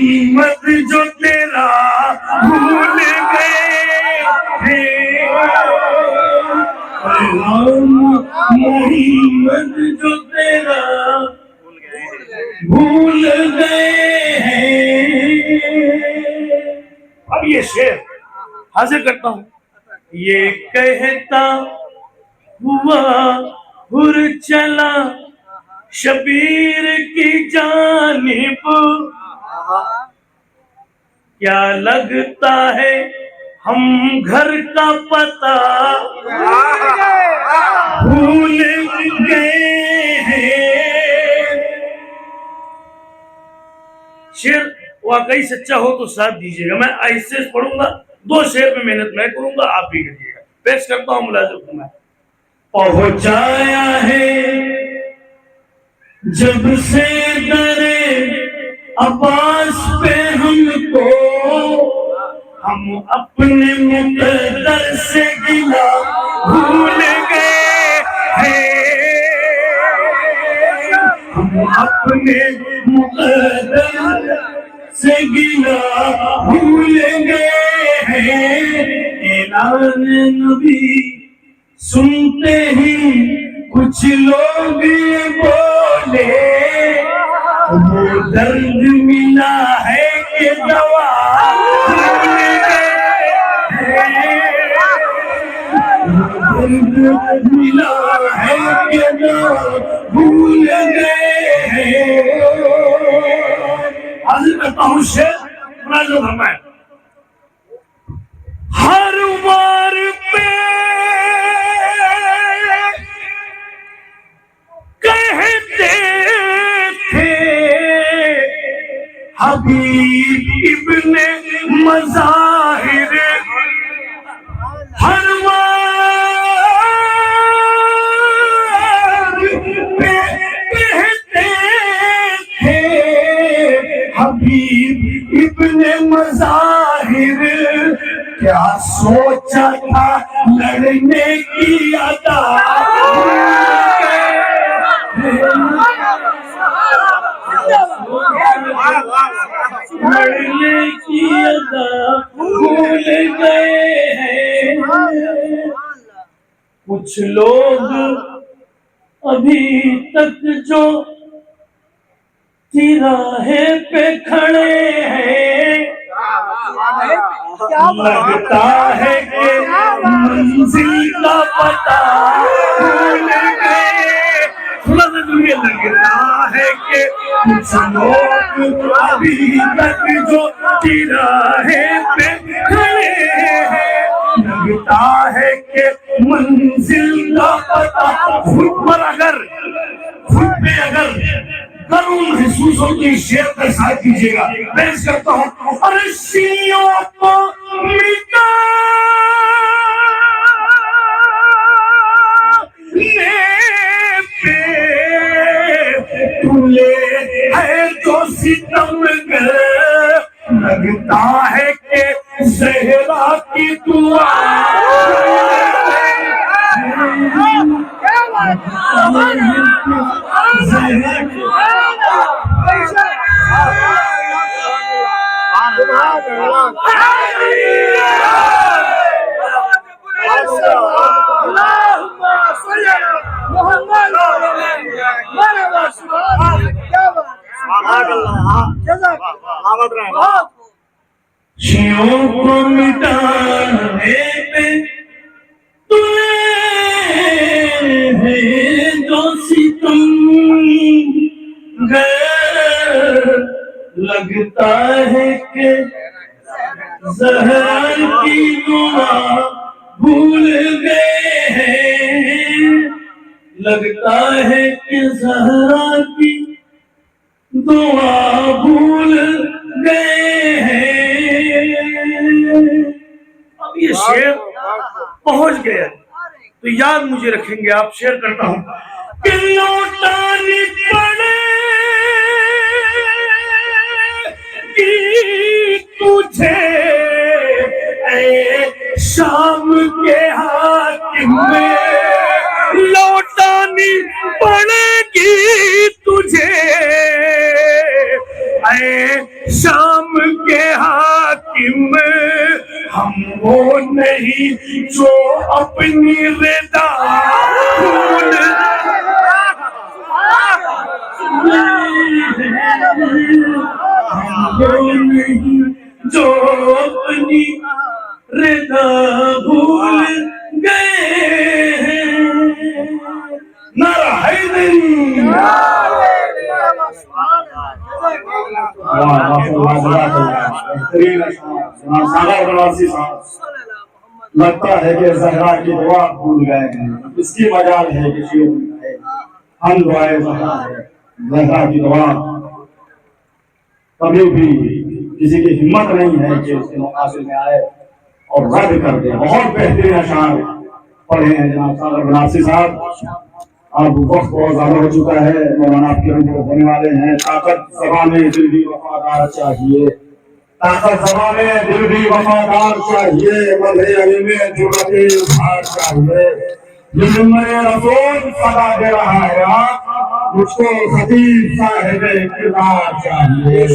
محمد جو تیرا بھول گئے ہیں، پیغام محمد جو تیرا بھول گئے ہیں۔ اب یہ شعر حاضر کرتا ہوں۔ یہ کہتا ہوا ہر چلا شبیر کی جانب، کیا لگتا ہے ہم گھر کا پتہ بھول گئے ہیں۔ شعر واقعی سچا ہو تو ساتھ دیجیے گا، میں ایسے پڑھوں گا، 2 شعر میں محنت میں کروں گا، آپ بھی کریے گا۔ پیش کرتا ہوں ملازم کو میں۔ پہنچایا ہے جب سے درے عباس پہ ہم کو، ہم اپنے مقدر سے گلا بھول گئے ہیں، ہم اپنے مقدر سے گلا بھول گئے ہیں۔ اعلان نبی سنتے ہی کچھ لوگ بولے، وہ درد ملا ہے کہ دوا بھول گئے ہیں، درد ملا ہے کہ دوا بھول گئے ہیں۔ حاضر کرتا ہوں شعر ملازم فرمائے۔ ہر بار پہ کہتے تھے حبیب ابن مظاہر، ہر بار پہ کہتے تھے حبیب ابن مظاہر، کیا سوچا تھا لڑنے کی عطا لڑنے کی عطا بھول گئے ہیں۔ کچھ لوگ ابھی تک جو تراہے پہ کھڑے ہیں، لگتا ہے کہ منزل کا پتہ بھول گئے، لگتا ہے کہ کچھ لوگ ابھی تک جو تراہے پہ کھڑے ہیں، لگتا ہے کہ منزل کا پتہ خود پر اگر خود پہ اگر درون محسوس ہو تو اس شعر کا ساتھ دیجیے گا۔ پیش کرتا ہوں۔ عرشیوں کو مٹانے پہ تلے ہے جو ستم گر، لگتا ہے کہ زہرا کی دعا شیوں کو مٹانے پہ تلے ہیں جو ستم گر، لگتا ہے کہ زہرا کی دعا بھول گئے ہیں، لگتا ہے کہ زہرا کی دعا بھول گئے ہیں۔ اب یہ شعر پہنچ گیا تو یاد مجھے رکھیں گے آپ۔ شعر کرتا ہوں۔ کہ لوٹانی پڑے گی تجھے اے شام کے حاکم میں، لوٹانی پڑے گی تجھے اے شام کے حاکم ہم وہ نہیں جو اپنی رضا بھول ہم وہ نہیں جو اپنی رضا بھول گئے ہیں. نعرہ حیدری. لگتا ہے کہ زہرا کی دعا بھول گئے ہیں. اس کی مجال ہے کہ شیعہ ہے ہم دعائے زہرا ہے. زہرا کی دعا کبھی بھی کسی کی ہمت نہیں ہے کہ اس کے مقابل میں آئے اور رد کر دے. بہت بہترین اشعار پڑھے ہیں جناب ساغر بنارسی صاحب. اب وقت بہت زیادہ ہو چکا ہے. مولانا آپ کے روبرو ہونے والے ہیں. طاقت زبان میں دل بھی وفادار چاہیے. طاقت زبان میں دل بھی وفادار چاہیے. مدح علی میں جرأت اظہار چاہیے. یہ ممبر رسول صدا دے رہا ہے. مجھ کو خطیب صاحب کردار چاہیے.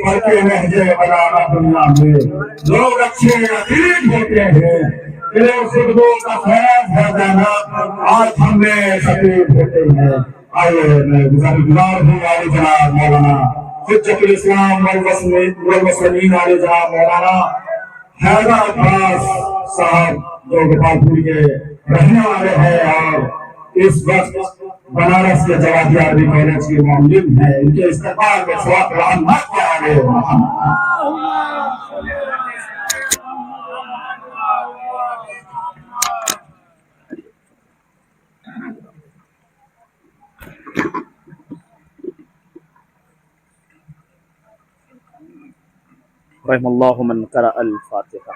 پڑھ کے لہجے بلاغا دنیا میں لوگ اچھے عقید ہوتے ہیں. خطبوں کا فیض ہے دینا آج ہم میں خطیب ہوتے ہیں. آئیے میں گزار ہوں علی جناب مولانا حجت الاسلام والمسلمین علی جناب مولانا حیدر عباس صاحب جو گوپالپور کے رہنے والے ہیں اور اس وقت بنارس کے جواہری عربی کالج کے معلم ہیں. ان کے استقبال میں ثواب رحمت کے آگے رحم اللہ من قرأ الفاتحہ.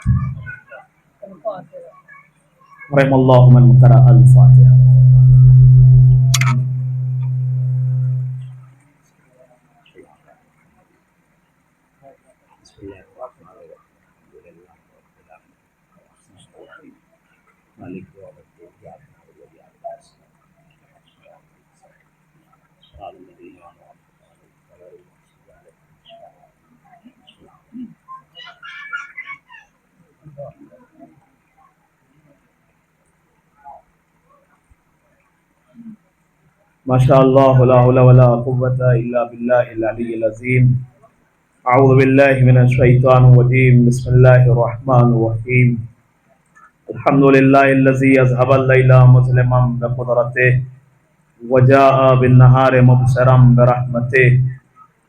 رحم اللہ من قرأ الفاتحہ. ماشاء اللہ لا حول ولا قوۃ الا باللہ العلی العظیم. اعوذ باللہ من الشیطان الرجیم. بسم اللہ الرحمن الرحیم. الحمد للہ الذی اذهب اللیل مظلما بقدرتہ وجاء بالنہار مبصرا برحمتہ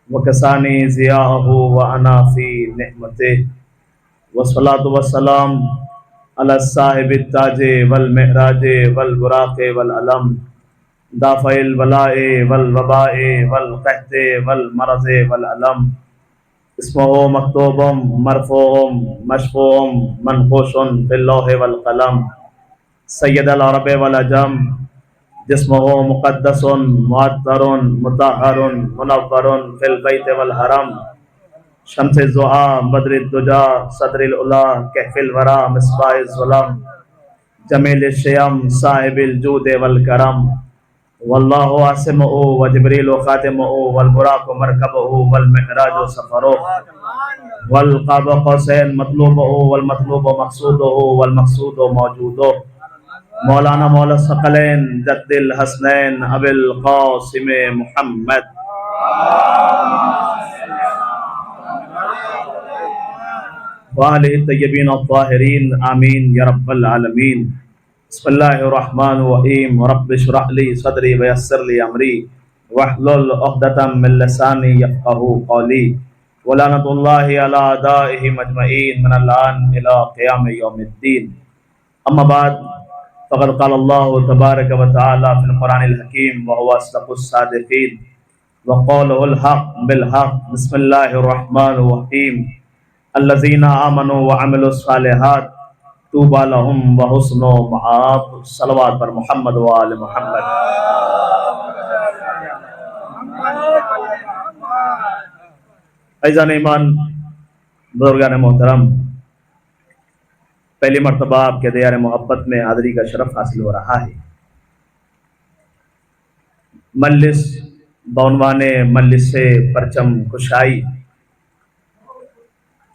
وکسانی ضیاءہ وانا فی نعمتہ. والصلاة والسلام علی الصاحب التاج والمعراج والبراق والعلم دافع البلاء والوباء والقحط والمرض والعلم. اسمه مکتوب مرفوع مشفوع منقوش فی اللوح والقلم. سید العرب والعجم جسمه مقدس معطر مطہر منور فی البیت والحرم. شمس الضحیٰ بدر الدجا صدر العلا کہف الورا مصباح الظلم جمیل الشیم صاحب الجود والکرم. واللہ عاصمہ وجبریل خاتمہ والبراق مرکبہ والمعراج سفرہ والقاب قوسین مطلوبہ والمطلوب مقصودہ والمقصود موجودہ. مولانا مولا الثقلین جد الحسنین ابی القاسم محمد. وآلہ الطیبین الطاہرین آمین یا رب العالمین. بسم اللہ الرحمن الرحیم. رب اشرح لی صدری ویسر لی امری واحلل عقدۃ من لسانی یفقہوا قولی. ولعنۃ اللہ علی اعدائہم اجمعین من الآن الی قیام یوم الدین. اما بعد فقد قال اللہ تبارک و تعالی فی القرآن الحکیم وهو اصدق الصادقین وقوله الحق بالحق. بسم اللہ الرحمن الرحیم. الذین آمنوا وعملوا الصالحات طوبی لہم وحسن مآب. صلوات پر محمد و آل محمد. عزیزان ایمان، بزرگان محترم، پہلی مرتبہ آپ کے دیار محبت میں حاضری کا شرف حاصل ہو رہا ہے. مجلس بعنوان مجلس پرچم کشائی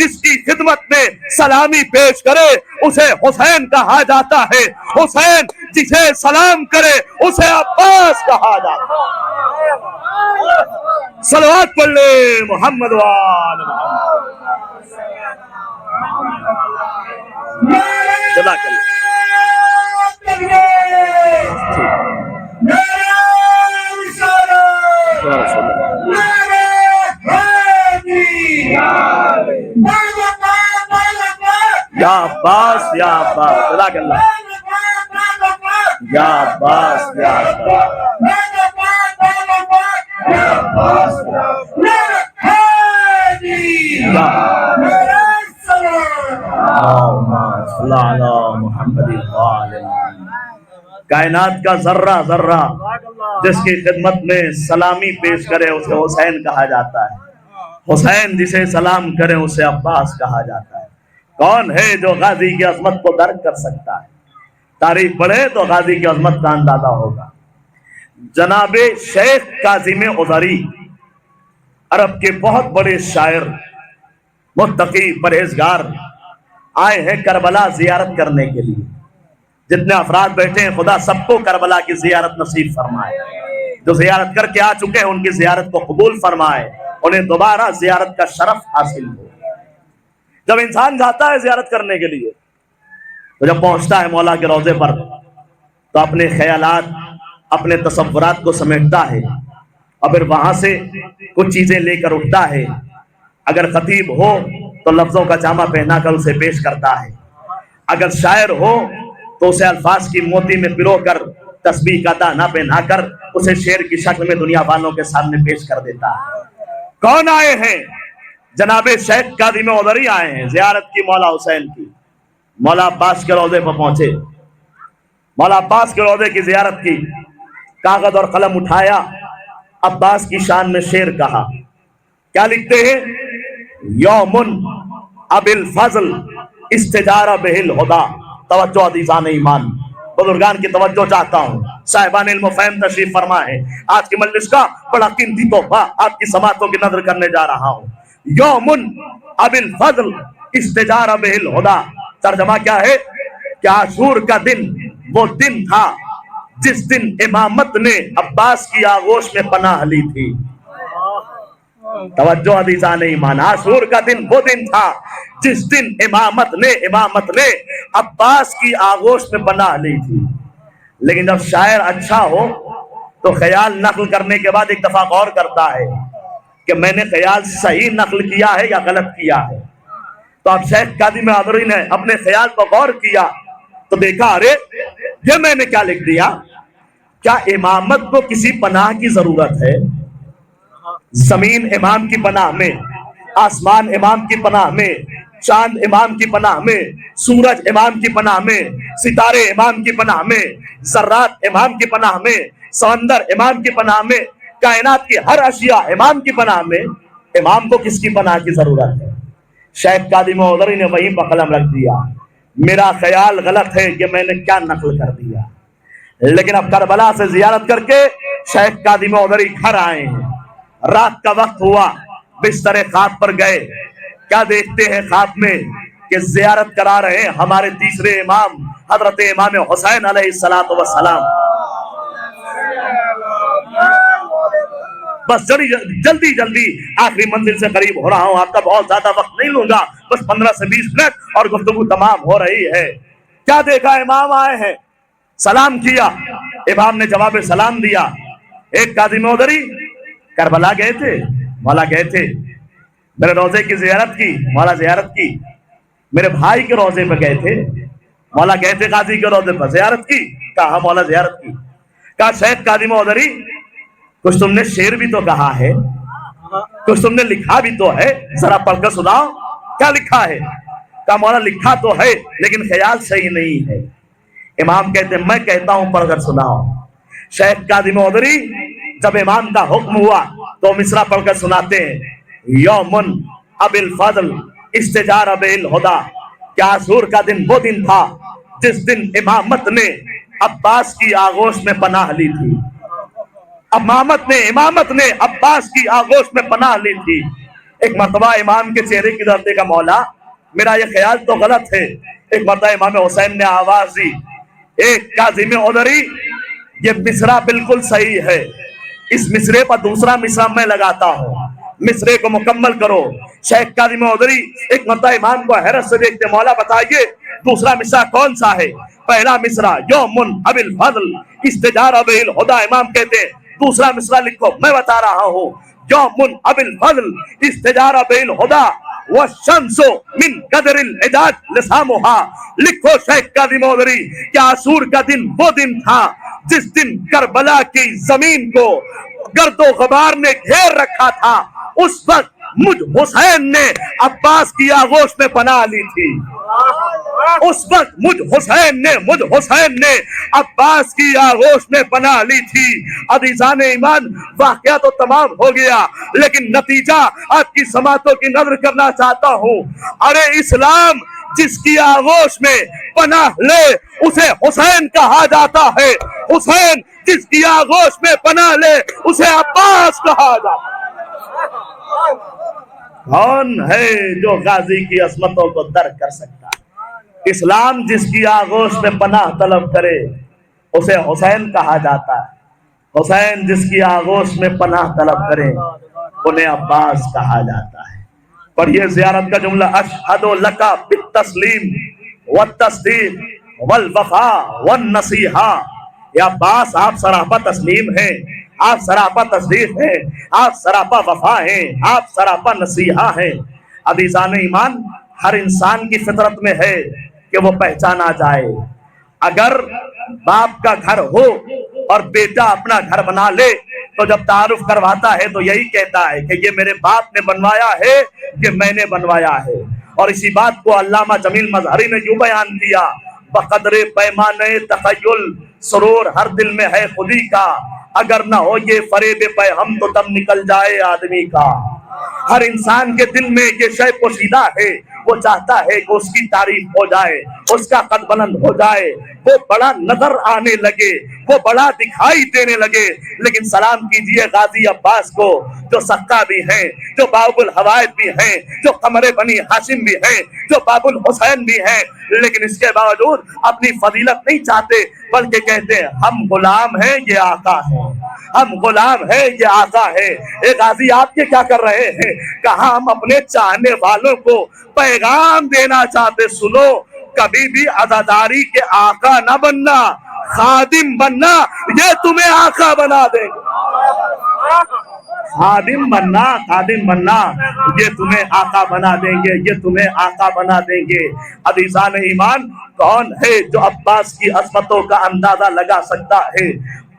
جس کی خدمت میں سلامی پیش کرے اسے حسین کہا جاتا ہے، حسین جسے سلام کرے اسے عباس کہا جاتا ہے۔ صلوات پڑھ لے محمد وآل محمد۔ جزاک اللہ۔ یا عباس یا عباس، جزاک اللہ، یا عباس یا عباس، کائنات کا ذرہ ذرہ جس کی خدمت میں سلامی پیش کرے اسے حسین کہا جاتا ہے، حسین جسے سلام کرے اسے عباس کہا جاتا ہے۔ کون ہے جو غازی کی عظمت کو درک کر سکتا ہے؟ تاریخ پڑھے تو غازی کی عظمت کا اندازہ ہوگا۔ جناب شیخ کاظم عذری عرب کے بہت بڑے شاعر، متقی، پرہیزگار، آئے ہیں کربلا زیارت کرنے کے لیے۔ جتنے افراد بیٹھے ہیں خدا سب کو کربلا کی زیارت نصیب فرمائے، جو زیارت کر کے آ چکے ہیں ان کی زیارت کو قبول فرمائے، انہیں دوبارہ زیارت کا شرف حاصل ہو۔ جب انسان جاتا ہے زیارت کرنے کے لیے تو جب پہنچتا ہے مولا کے روضے پر تو اپنے خیالات، اپنے تصورات کو سمیٹتا ہے اور پھر وہاں سے کچھ چیزیں لے کر اٹھتا ہے۔ اگر خطیب ہو تو لفظوں کا جامہ پہنا کر اسے پیش کرتا ہے، اگر شاعر ہو تو اسے الفاظ کی موتی میں پرو کر تسبیح کا دانہ پہنا کر اسے شعر کی شکل میں دنیا والوں کے سامنے پیش کر دیتا ہے۔ کون آئے ہیں؟ جناب شیخ کاظم عذری آئے ہیں زیارت کی مولا حسین کی۔ مولا عباس کے روضے پر پہنچے، مولا عباس کے روضے کی زیارت کی، کاغذ اور قلم اٹھایا، عباس کی شان میں شعر کہا۔ کیا لکھتے ہیں؟ یومن ابی الفضل استجار بہ الہدی۔ توجہ عزیزان ایمان، بزرگان کی توجہ چاہتا ہوں، صاحبان علم و فہم تشریف فرما ہے۔ آج کی مجلس کا بڑا قیمتی تحفہ آپ کی سماعتوں کی نظر کرنے جا رہا ہوں۔ یومن ابی الفضل استجار بہ الہدی، ترجمہ کیا ہے کہ عاشور کا دن وہ دن تھا جس دن امامت نے عباس کی آغوش میں پناہ لی تھی۔ توجہ عزیزان ایمان، عاشور کا دن وہ دن تھا جس دن امامت نے عباس کی آغوش میں پناہ لی تھی۔ لیکن جب شاعر اچھا ہو تو خیال نقل کرنے کے بعد ایک دفعہ غور کرتا ہے کہ میں نے خیال صحیح نقل کیا ہے یا غلط کیا ہے۔ تو اب شیخ کاظم عذری نے اپنے خیال پر غور کیا تو دیکھا، ارے یہ میں نے کیا لکھ دیا؟ کیا امامت کو کسی پناہ کی ضرورت ہے؟ زمین امام کی پناہ میں، آسمان امام کی پناہ میں، چاند امام کی پناہ میں، سورج امام کی پناہ میں، ستارے امام کی پناہ میں، ذرات امام کی پناہ میں، سمندر امام کی پناہ میں، کائنات کی ہر اشیاء امام کی پناہ میں، امام کو کس کی پناہ کی ضرورت ہے؟ شیخ کاظم عذری نے وہیں پر قلم رکھ دیا، میرا خیال غلط ہے کہ میں نے کیا نقل کر دیا۔ لیکن اب کربلا سے زیارت کر کے شیخ کاظم عذری گھر آئے ہیں، رات کا وقت ہوا، بستر خواب پر گئے، کیا دیکھتے ہیں خواب میں کہ زیارت کرا رہے ہیں ہمارے تیسرے امام حضرت امام حسین علیہ السلام۔ بس جلدی آخری منزل سے قریب ہو رہا ہوں، آپ کا بہت زیادہ وقت نہیں لوں گا، بس 15 سے 20 منٹ اور گفتگو تمام ہو رہی ہے۔ کیا دیکھا؟ امام آئے ہیں، سلام کیا، امام نے جواب سلام دیا۔ ایک کاظم عذری کربلا گئے تھے، مولا گئے تھے، میرے روضے کی زیارت کی، مولا زیارت کی، میرے بھائی کے روضے پہ گئے تھے، مولا گئے تھے غازی کے روضے پر، زیارت کی، کہا مولا زیارت کی۔ کہا شیخ کاظم عذری کچھ تم نے شعر بھی تو کہا ہے، کچھ تم نے لکھا بھی تو ہے، ذرا پڑھ کر سناؤ، کیا لکھا ہے؟ کہا مولا لکھا تو ہے لیکن خیال صحیح نہیں ہے۔ امام کہتے ہیں میں کہتا ہوں پڑھ کر سناؤ۔ شیخ کاظم عذری جب امام کا حکم ہوا تو مصرع پڑھ کر سناتے ہیں، یومن ابی الفضل استجار بہ الہدی، کہ عاشور کا دن وہ دن تھا جس دن امامت نے عباس کی آغوش میں پناہ لی تھی۔ امامت نے عباس کی آغوش میں پناہ لی تھی۔ ایک مرتبہ امام کے چہرے کی طرف دیکھا، مولا میرا یہ خیال تو غلط ہے. ایک مرتبہ امام حسین نے آواز دی، ایک کاظم عذری یہ مصرع بالکل صحیح ہے، اس مصرے پر دوسرا مصرع میں لگاتا ہوں، مصرے کو مکمل کرو. شیخ کاظم عذری ایک مرتبہ امام کو حیرت سے دیکھتے، مولا بتائیے دوسرا مصرع کون سا ہے؟ پہلا مصرع یوم ابی الفضل استجار به الہدی، امام کہتے دوسرا مصرع لکھو. میں بتا رہا ہوں یوم ابی الفضل استجار به الہدی والشمس من قدر العداد لسامها، لکھو شیخ کاظم عذری کہ عاشور کا دن وہ دن تھا جس دن کربلا کی زمین کو گرد و غبار نے گھیر رکھا تھا، اس وقت مجھ حسین نے عباس کی آغوش میں پناہ لی تھی. اس وقت مجھ حسین نے عباس کی آغوش میں پناہ لی تھی. عزیزان ایمان، واقعہ تو تمام ہو گیا لیکن نتیجہ آپ کی سماعتوں کی نظر کرنا چاہتا ہوں. ارے اسلام جس کی آغوش میں پناہ لے اسے حسین کہا جاتا ہے، حسین جس کی آغوش میں پناہ لے اسے عباس کہا جاتا ہے. کون ہے جو غازی کی عظمتوں کو درک کر سکتا ہے؟ اسلام جس کی آغوش میں پناہ طلب کرے اسے حسین کہا جاتا ہے، حسین جس کی آغوش میں پناہ طلب کرے انہیں عباس کہا جاتا ہے. پڑھیے زیارت کا جملہ، اشہد لک بالتسلیم والتصدیق والوفا والنصیحہ. یا عباس آپ سراپا تسلیم ہیں، آپ سراپا تصدیق ہیں، آپ سراپا وفا ہیں، آپ سراپا نصیحہ ہیں. عزیزان ایمان، ہر انسان کی فطرت میں ہے کہ وہ پہچانا جائے. اگر باپ کا گھر ہو اور بیٹا اپنا گھر بنا لے تو جب تعارف کرواتا ہے تو یہی کہتا ہے کہ یہ میرے باپ نے بنوایا ہے، یہ میں نے بنوایا ہے. اور اسی بات کو علامہ جمیل مظہری نے یوں بیان کیا، بقدر پیمانے تخیل سرور ہر دل میں ہے خودی کا، اگر نہ ہو یہ فریب پہ ہم تو تب نکل جائے آدمی کا. ہر انسان کے دل میں یہ شے پوشیدہ ہے، وہ چاہتا ہے کہ اس کی تعریف ہو جائے، اس کا قد بلند ہو جائے، وہ بڑا نظر آنے لگے، وہ بڑا دکھائی دینے لگے. لیکن سلام کیجئے غازی عباس کو جو سقا بھی ہیں، جو باب الحوائد بھی ہیں، جو قمر بنی ہاشم بھی ہیں، جو باب الحسین بھی ہیں، لیکن اس کے باوجود اپنی فضیلت نہیں چاہتے بلکہ کہتے ہیں ہم غلام ہیں یہ آقا ہے، ہم غلام ہیں یہ آقا ہے. اے غازی آپ یہ کیا کر رہے ہیں؟ کہاں ہم اپنے چاہنے والوں کو پیغام دینا چاہتے، سنو کبھی بھی عزاداری کے آقا نہ بننا، خادم بننا، یہ تمہیں آقا بنا دیں گے. خادم بننا یہ تمہیں آقا بنا دیں گے، یہ تمہیں آقا بنا دیں گے. عزیزان ایمان، کون ہے جو عباس کی عظمتوں کا اندازہ لگا سکتا ہے؟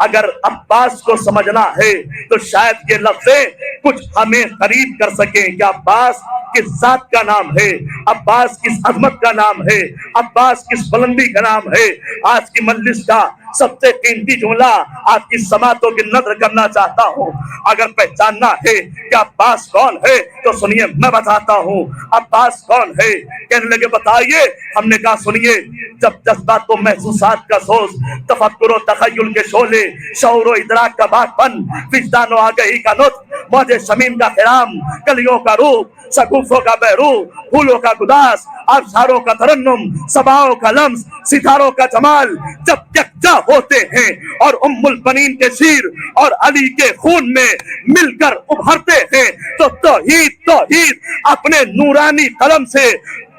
اگر عباس کو سمجھنا ہے تو شاید یہ لفظیں کچھ ہمیں قریب کر سکیں کہ عباس کس ذات کا نام ہے، عباس کس عظمت کا نام ہے، عباس کس بلندی کا نام ہے. آج کی مجلس کا سب سے قیمتی جملہ آپ کی سماعتوں کی نظر کرنا چاہتا ہوں. اگر پہچاننا ہے کہ عباس کون ہے تو سنیے میں بتاتا ہوں. عباس کون ہے؟ کہنے لگے بتائیے. ہم نے کہا سنیے، جب جذبات و محسوسات کا سوز، تفکر و تخیل کے شعلے، شعور و ادراک کا باغ پن، وجدان و آگہی کا نطق، موج شمیم کا خرام، کلیوں کا روح، شگوفوں کا بہروح، پھولوں کا گداس، ابشاروں کا ترنم، صباؤں کا لمس، ستاروں کا جمال جب یکجا ہوتے ہیں اور ام البنین کے شیر اور علی کے خون میں مل کر ابھرتے ہیں تو توحید اپنے نورانی قلم سے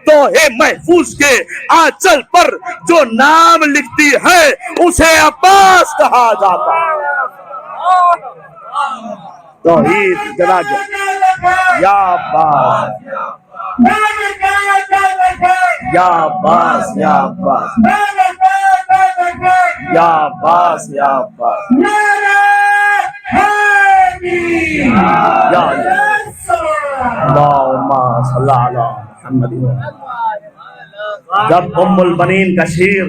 توحے محفوظ کے آنچل پر جو نام لکھتی ہے اسے عباس کہا جاتا ہے. توحید جلا یا عباس، یا عباس، یا عباس، یا عباس، یا عباس، یا اللہم صلی علی محمد. جب ام البنین کا شیر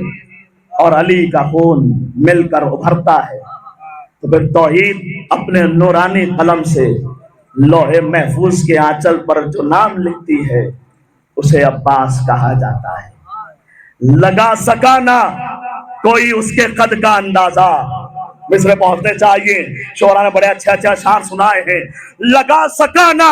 اور علی کا خون مل کر ابھرتا ہے تو پھر توحید اپنے نورانی قلم سے لوح محفوظ کے آنچل پر جو نام لکھتی ہے اسے عباس کہا جاتا ہے. لگا سکا نہ کوئی اس کے قد کا اندازہ. مصر پہنچنے چاہیے، شعراء نے بڑے اچھے اشعار سنائے ہیں. لگا سکا نہ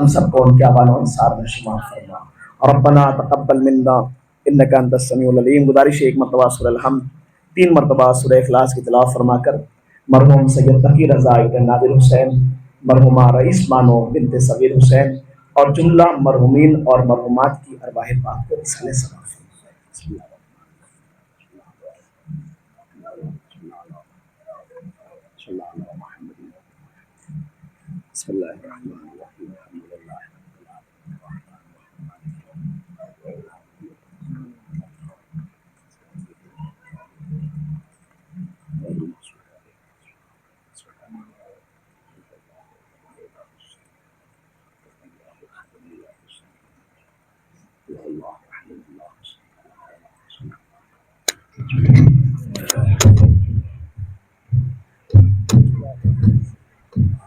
ہم سب کو ان کے آبان و انصار میں شمار فرما۔ ربنا تقبل منا انک انت السمیع العلیم۔ گزارش ہے ایک مرتبہ سورہ الحمد 3 مرتبہ سورہ اخلاص کی تلاوت فرما کر مرحوم سید تقی رضا ابن نادر حسین، مرحومہ رئیس بانو بنت صغیر حسین اور جملہ مرحومین اور مرحومات کی ارواح پاک کو رسالے سلام فرمائیں۔ بسم اللہ الرحمن الرحیم الحمدللہ۔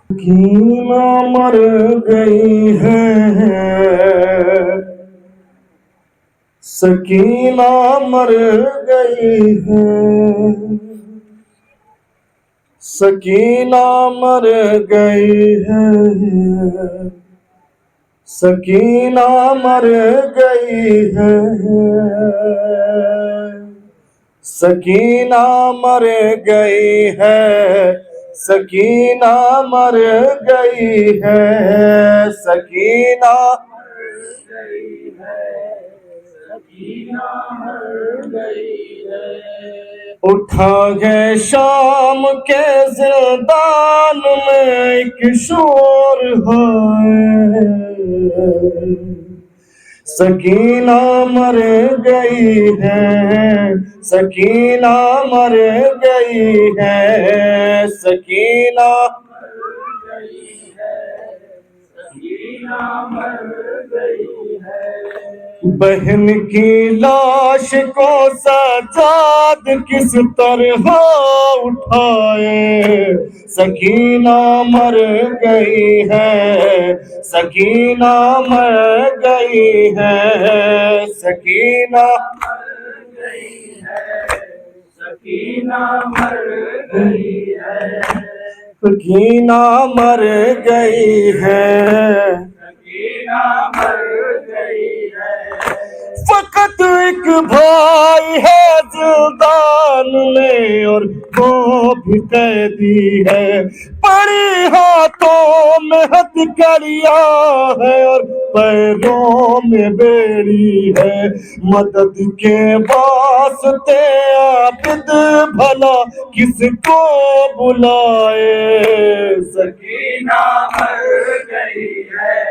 سکینہ مر گئی ہے، سکینہ مر گئی ہے، سکینہ مر گئی ہے، سکینہ مر گئی ہے، سکینہ مر گئی ہے، سکینہ مر گئی ہے، سکینہ اٹھا ہے شام کے زندان میں ایک شور ہے، سکینہ مر گئی ہے، سکینہ مر گئی ہے، سکینہ بہن کی لاش کو سجاد کس طرح اٹھائے، سکینہ مر گئی ہے، سکینہ مر گئی ہے، سکینہ سکینہ مر گئی ہے، سکینہ مر گئی ہے، سکینہ مر گئی ہے، فقط ایک بھائی ہے زندان میں اور وہ بھی قیدی ہے، پڑی ہاتھوں میں ہتھکڑیاں ہے اور پیروں میں بیڑی ہے، مدد کے واسطے عابد بھلا کس کو بلائے، سکینہ مر گئی ہے،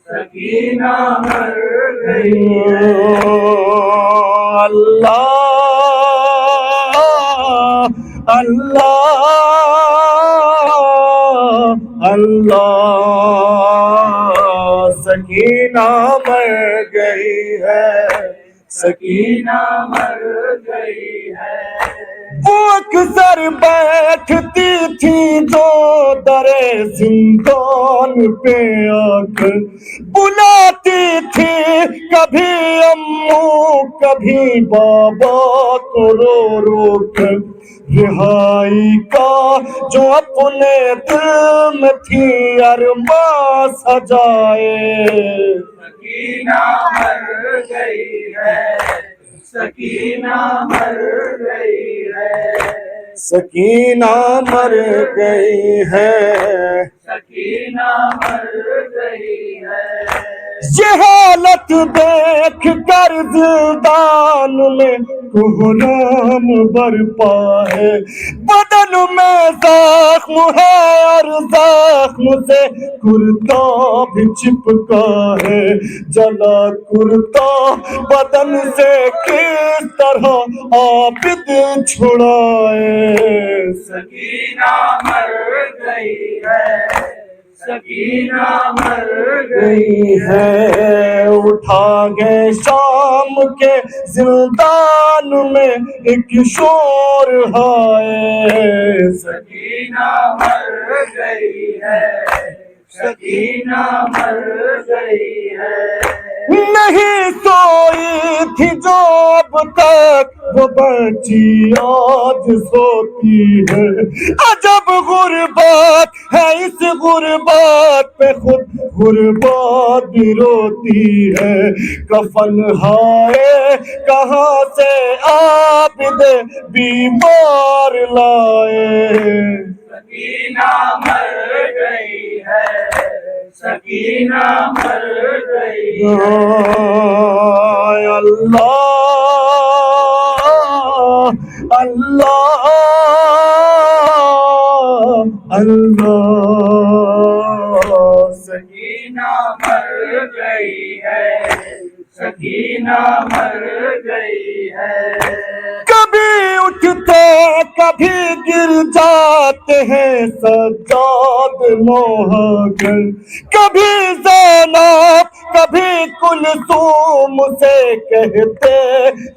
سکینہ مر گئی ہے، اللہ اللہ اللہ، سکینہ مر گئی ہے، سکینہ مر گئی ہے، وہ اکثر بیٹھتی تھی جو در زندان پہ آ کر، بلاتی تھی کبھی امو کبھی بابا کو رو رو کر، رہائی کا جو اپنے دل میں تھی ارماں سجائے، سکینہ مر گئی ہے، سکینہ مر گئی ہے، سکینہ مر گئی ہے، سکینہ مر گئی ہے، یہ حالت دیکھ کر زندان میں کوہرام برپا ہے، بدن میں زخم ہے اور زخم سے کرتا بھی چپکا ہے، جلا کرتا بدن سے کس طرح عابد چھڑائے، سکینہ مر گئی ہے، سکینہ مر گئی ہے، اٹھا گئے شام کے زندان میں ایک شور ہے، سکینہ مر گئی ہے، سکینہ مر گئی ہے، نہیں سوئی تھی جو اب تک وہ بچی آج سوتی ہے، عجب غربت ہے اس غربت پہ خود غربت روتی ہے کفن ہائے کہاں سے عابد بیمار لائے سکینہ مر گئی ہے سکینہ مر گئی اللہ اللہ اللہ سکینہ مر گئی ہے سکینہ مر گئی ہے کبھی اٹھتے کبھی گر جاتے ہیں سجاد موہگر کبھی زینب کبھی کلثوم سے کہتے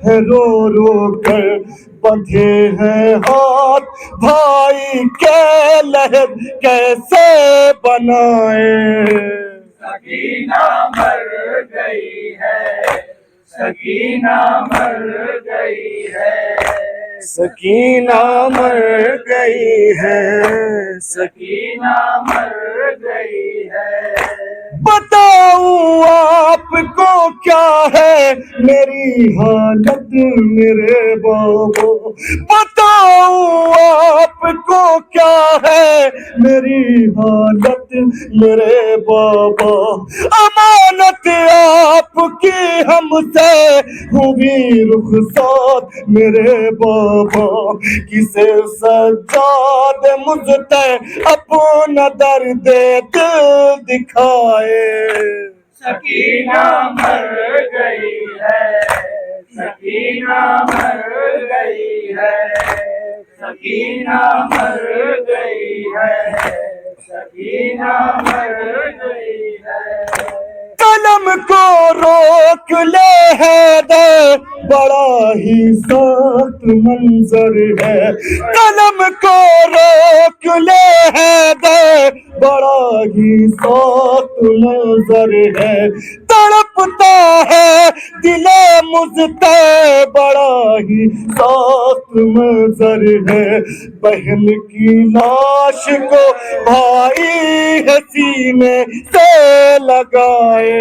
ہیں رو رو کر بندھے ہیں ہاتھ بھائی کے لہر کیسے بنائے سکینہ مر گئی ہے سکینہ مر گئی ہے سکینہ مر گئی ہے سکینہ مر گئی ہے بتاؤں آپ کو کیا ہے میری حالت میرے بابا بتاؤں آپ کو کیا ہے میری حالت میرے بابا امانت آپ کی ہم سے ہوئی رخصت میرے بابا کسے سجاد مجھتے اپنا درد دل دکھائے سکینہ مر گئی ہے سکینہ مر گئی ہے سکینہ مر گئی ہے سکینہ مر گئی ہے قلم کو روک لے حیدر بڑا ہی سخت منظر ہے قلم کو روک لے حیدر بڑا ہی سخت منظر ہے تڑپتا ہے دل مجھتے بڑا ہی سخت منظر ہے بہن کی لاش کو بھائی ہے سینے سے لگائے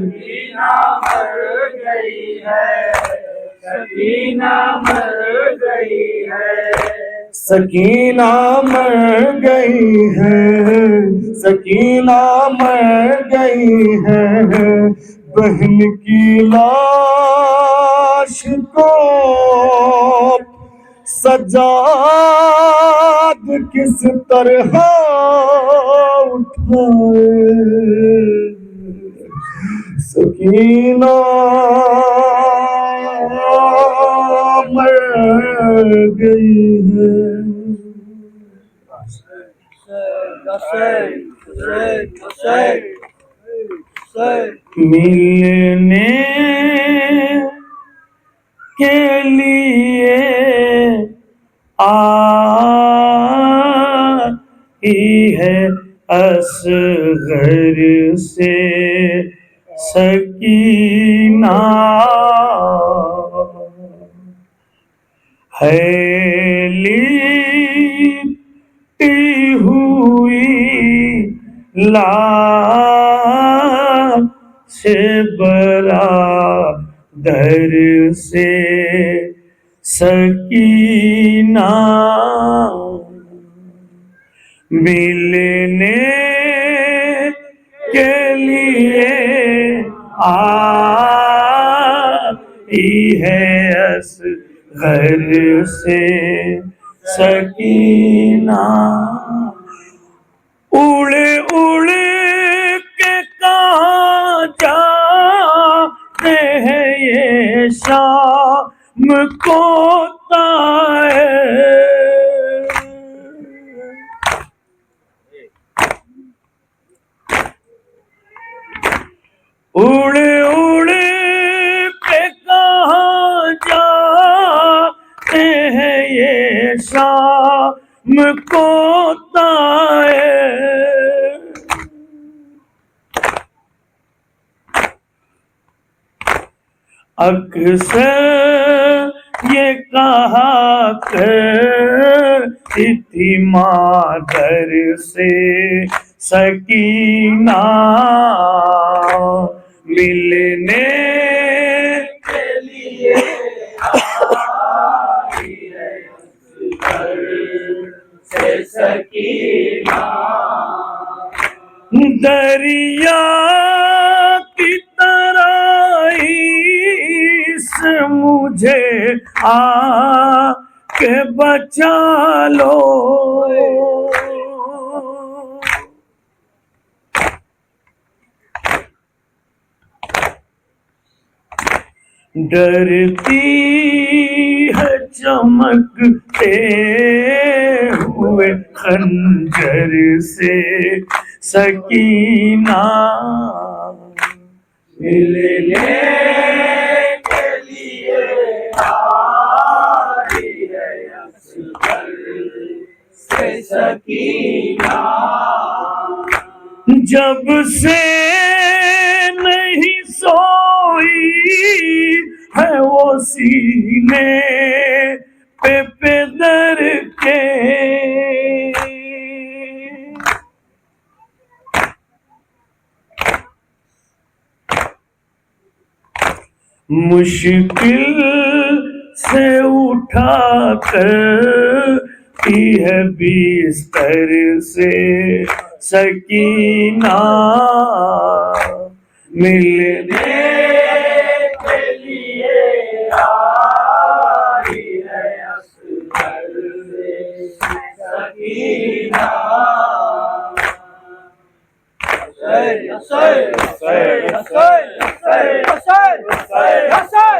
سکینہ مر گئی ہے سکینہ مر گئی ہے سکینہ مر گئی ہے سکینہ مر گئی ہے بہن کی لاش کو سجاد کس طرح اٹھائے سکینہ مر گئی ہے ملنے کے لیے آئی ہے اصغر سے سکینہ ہے لیٹی ہوئی لاش برادر سے سکینہ ملنے کے لیے آئی ہے اصغر سے سکینہ اڑے اڑے کے کہاں جاتے ہیں یہ شام کو طائر اڑے اڑے کے کہاں جاتے ہیں یہ شام کو طائر اکثر یہ کہا کرتی تھی مادر سے سکینہ ملنے کے لیے آئی ہے گھر سے سکینہ، دریا کی طرح اس مجھے آ کے بچا لو، ڈرتی ہے چمکتے ہوئے خنجر سے سکینہ، ملنے کے لیے آئی ہے اصغر سے سکینہ، جب سے نہیں سوئی ہے وہ سینے پہ در کے، مشکل سے اٹھا کرتی ہے بستر سے سکینہ، ملنے کے لیے آئی ہے اصغر سے سکینہ، حسین حسین حسین حسین حسین حسین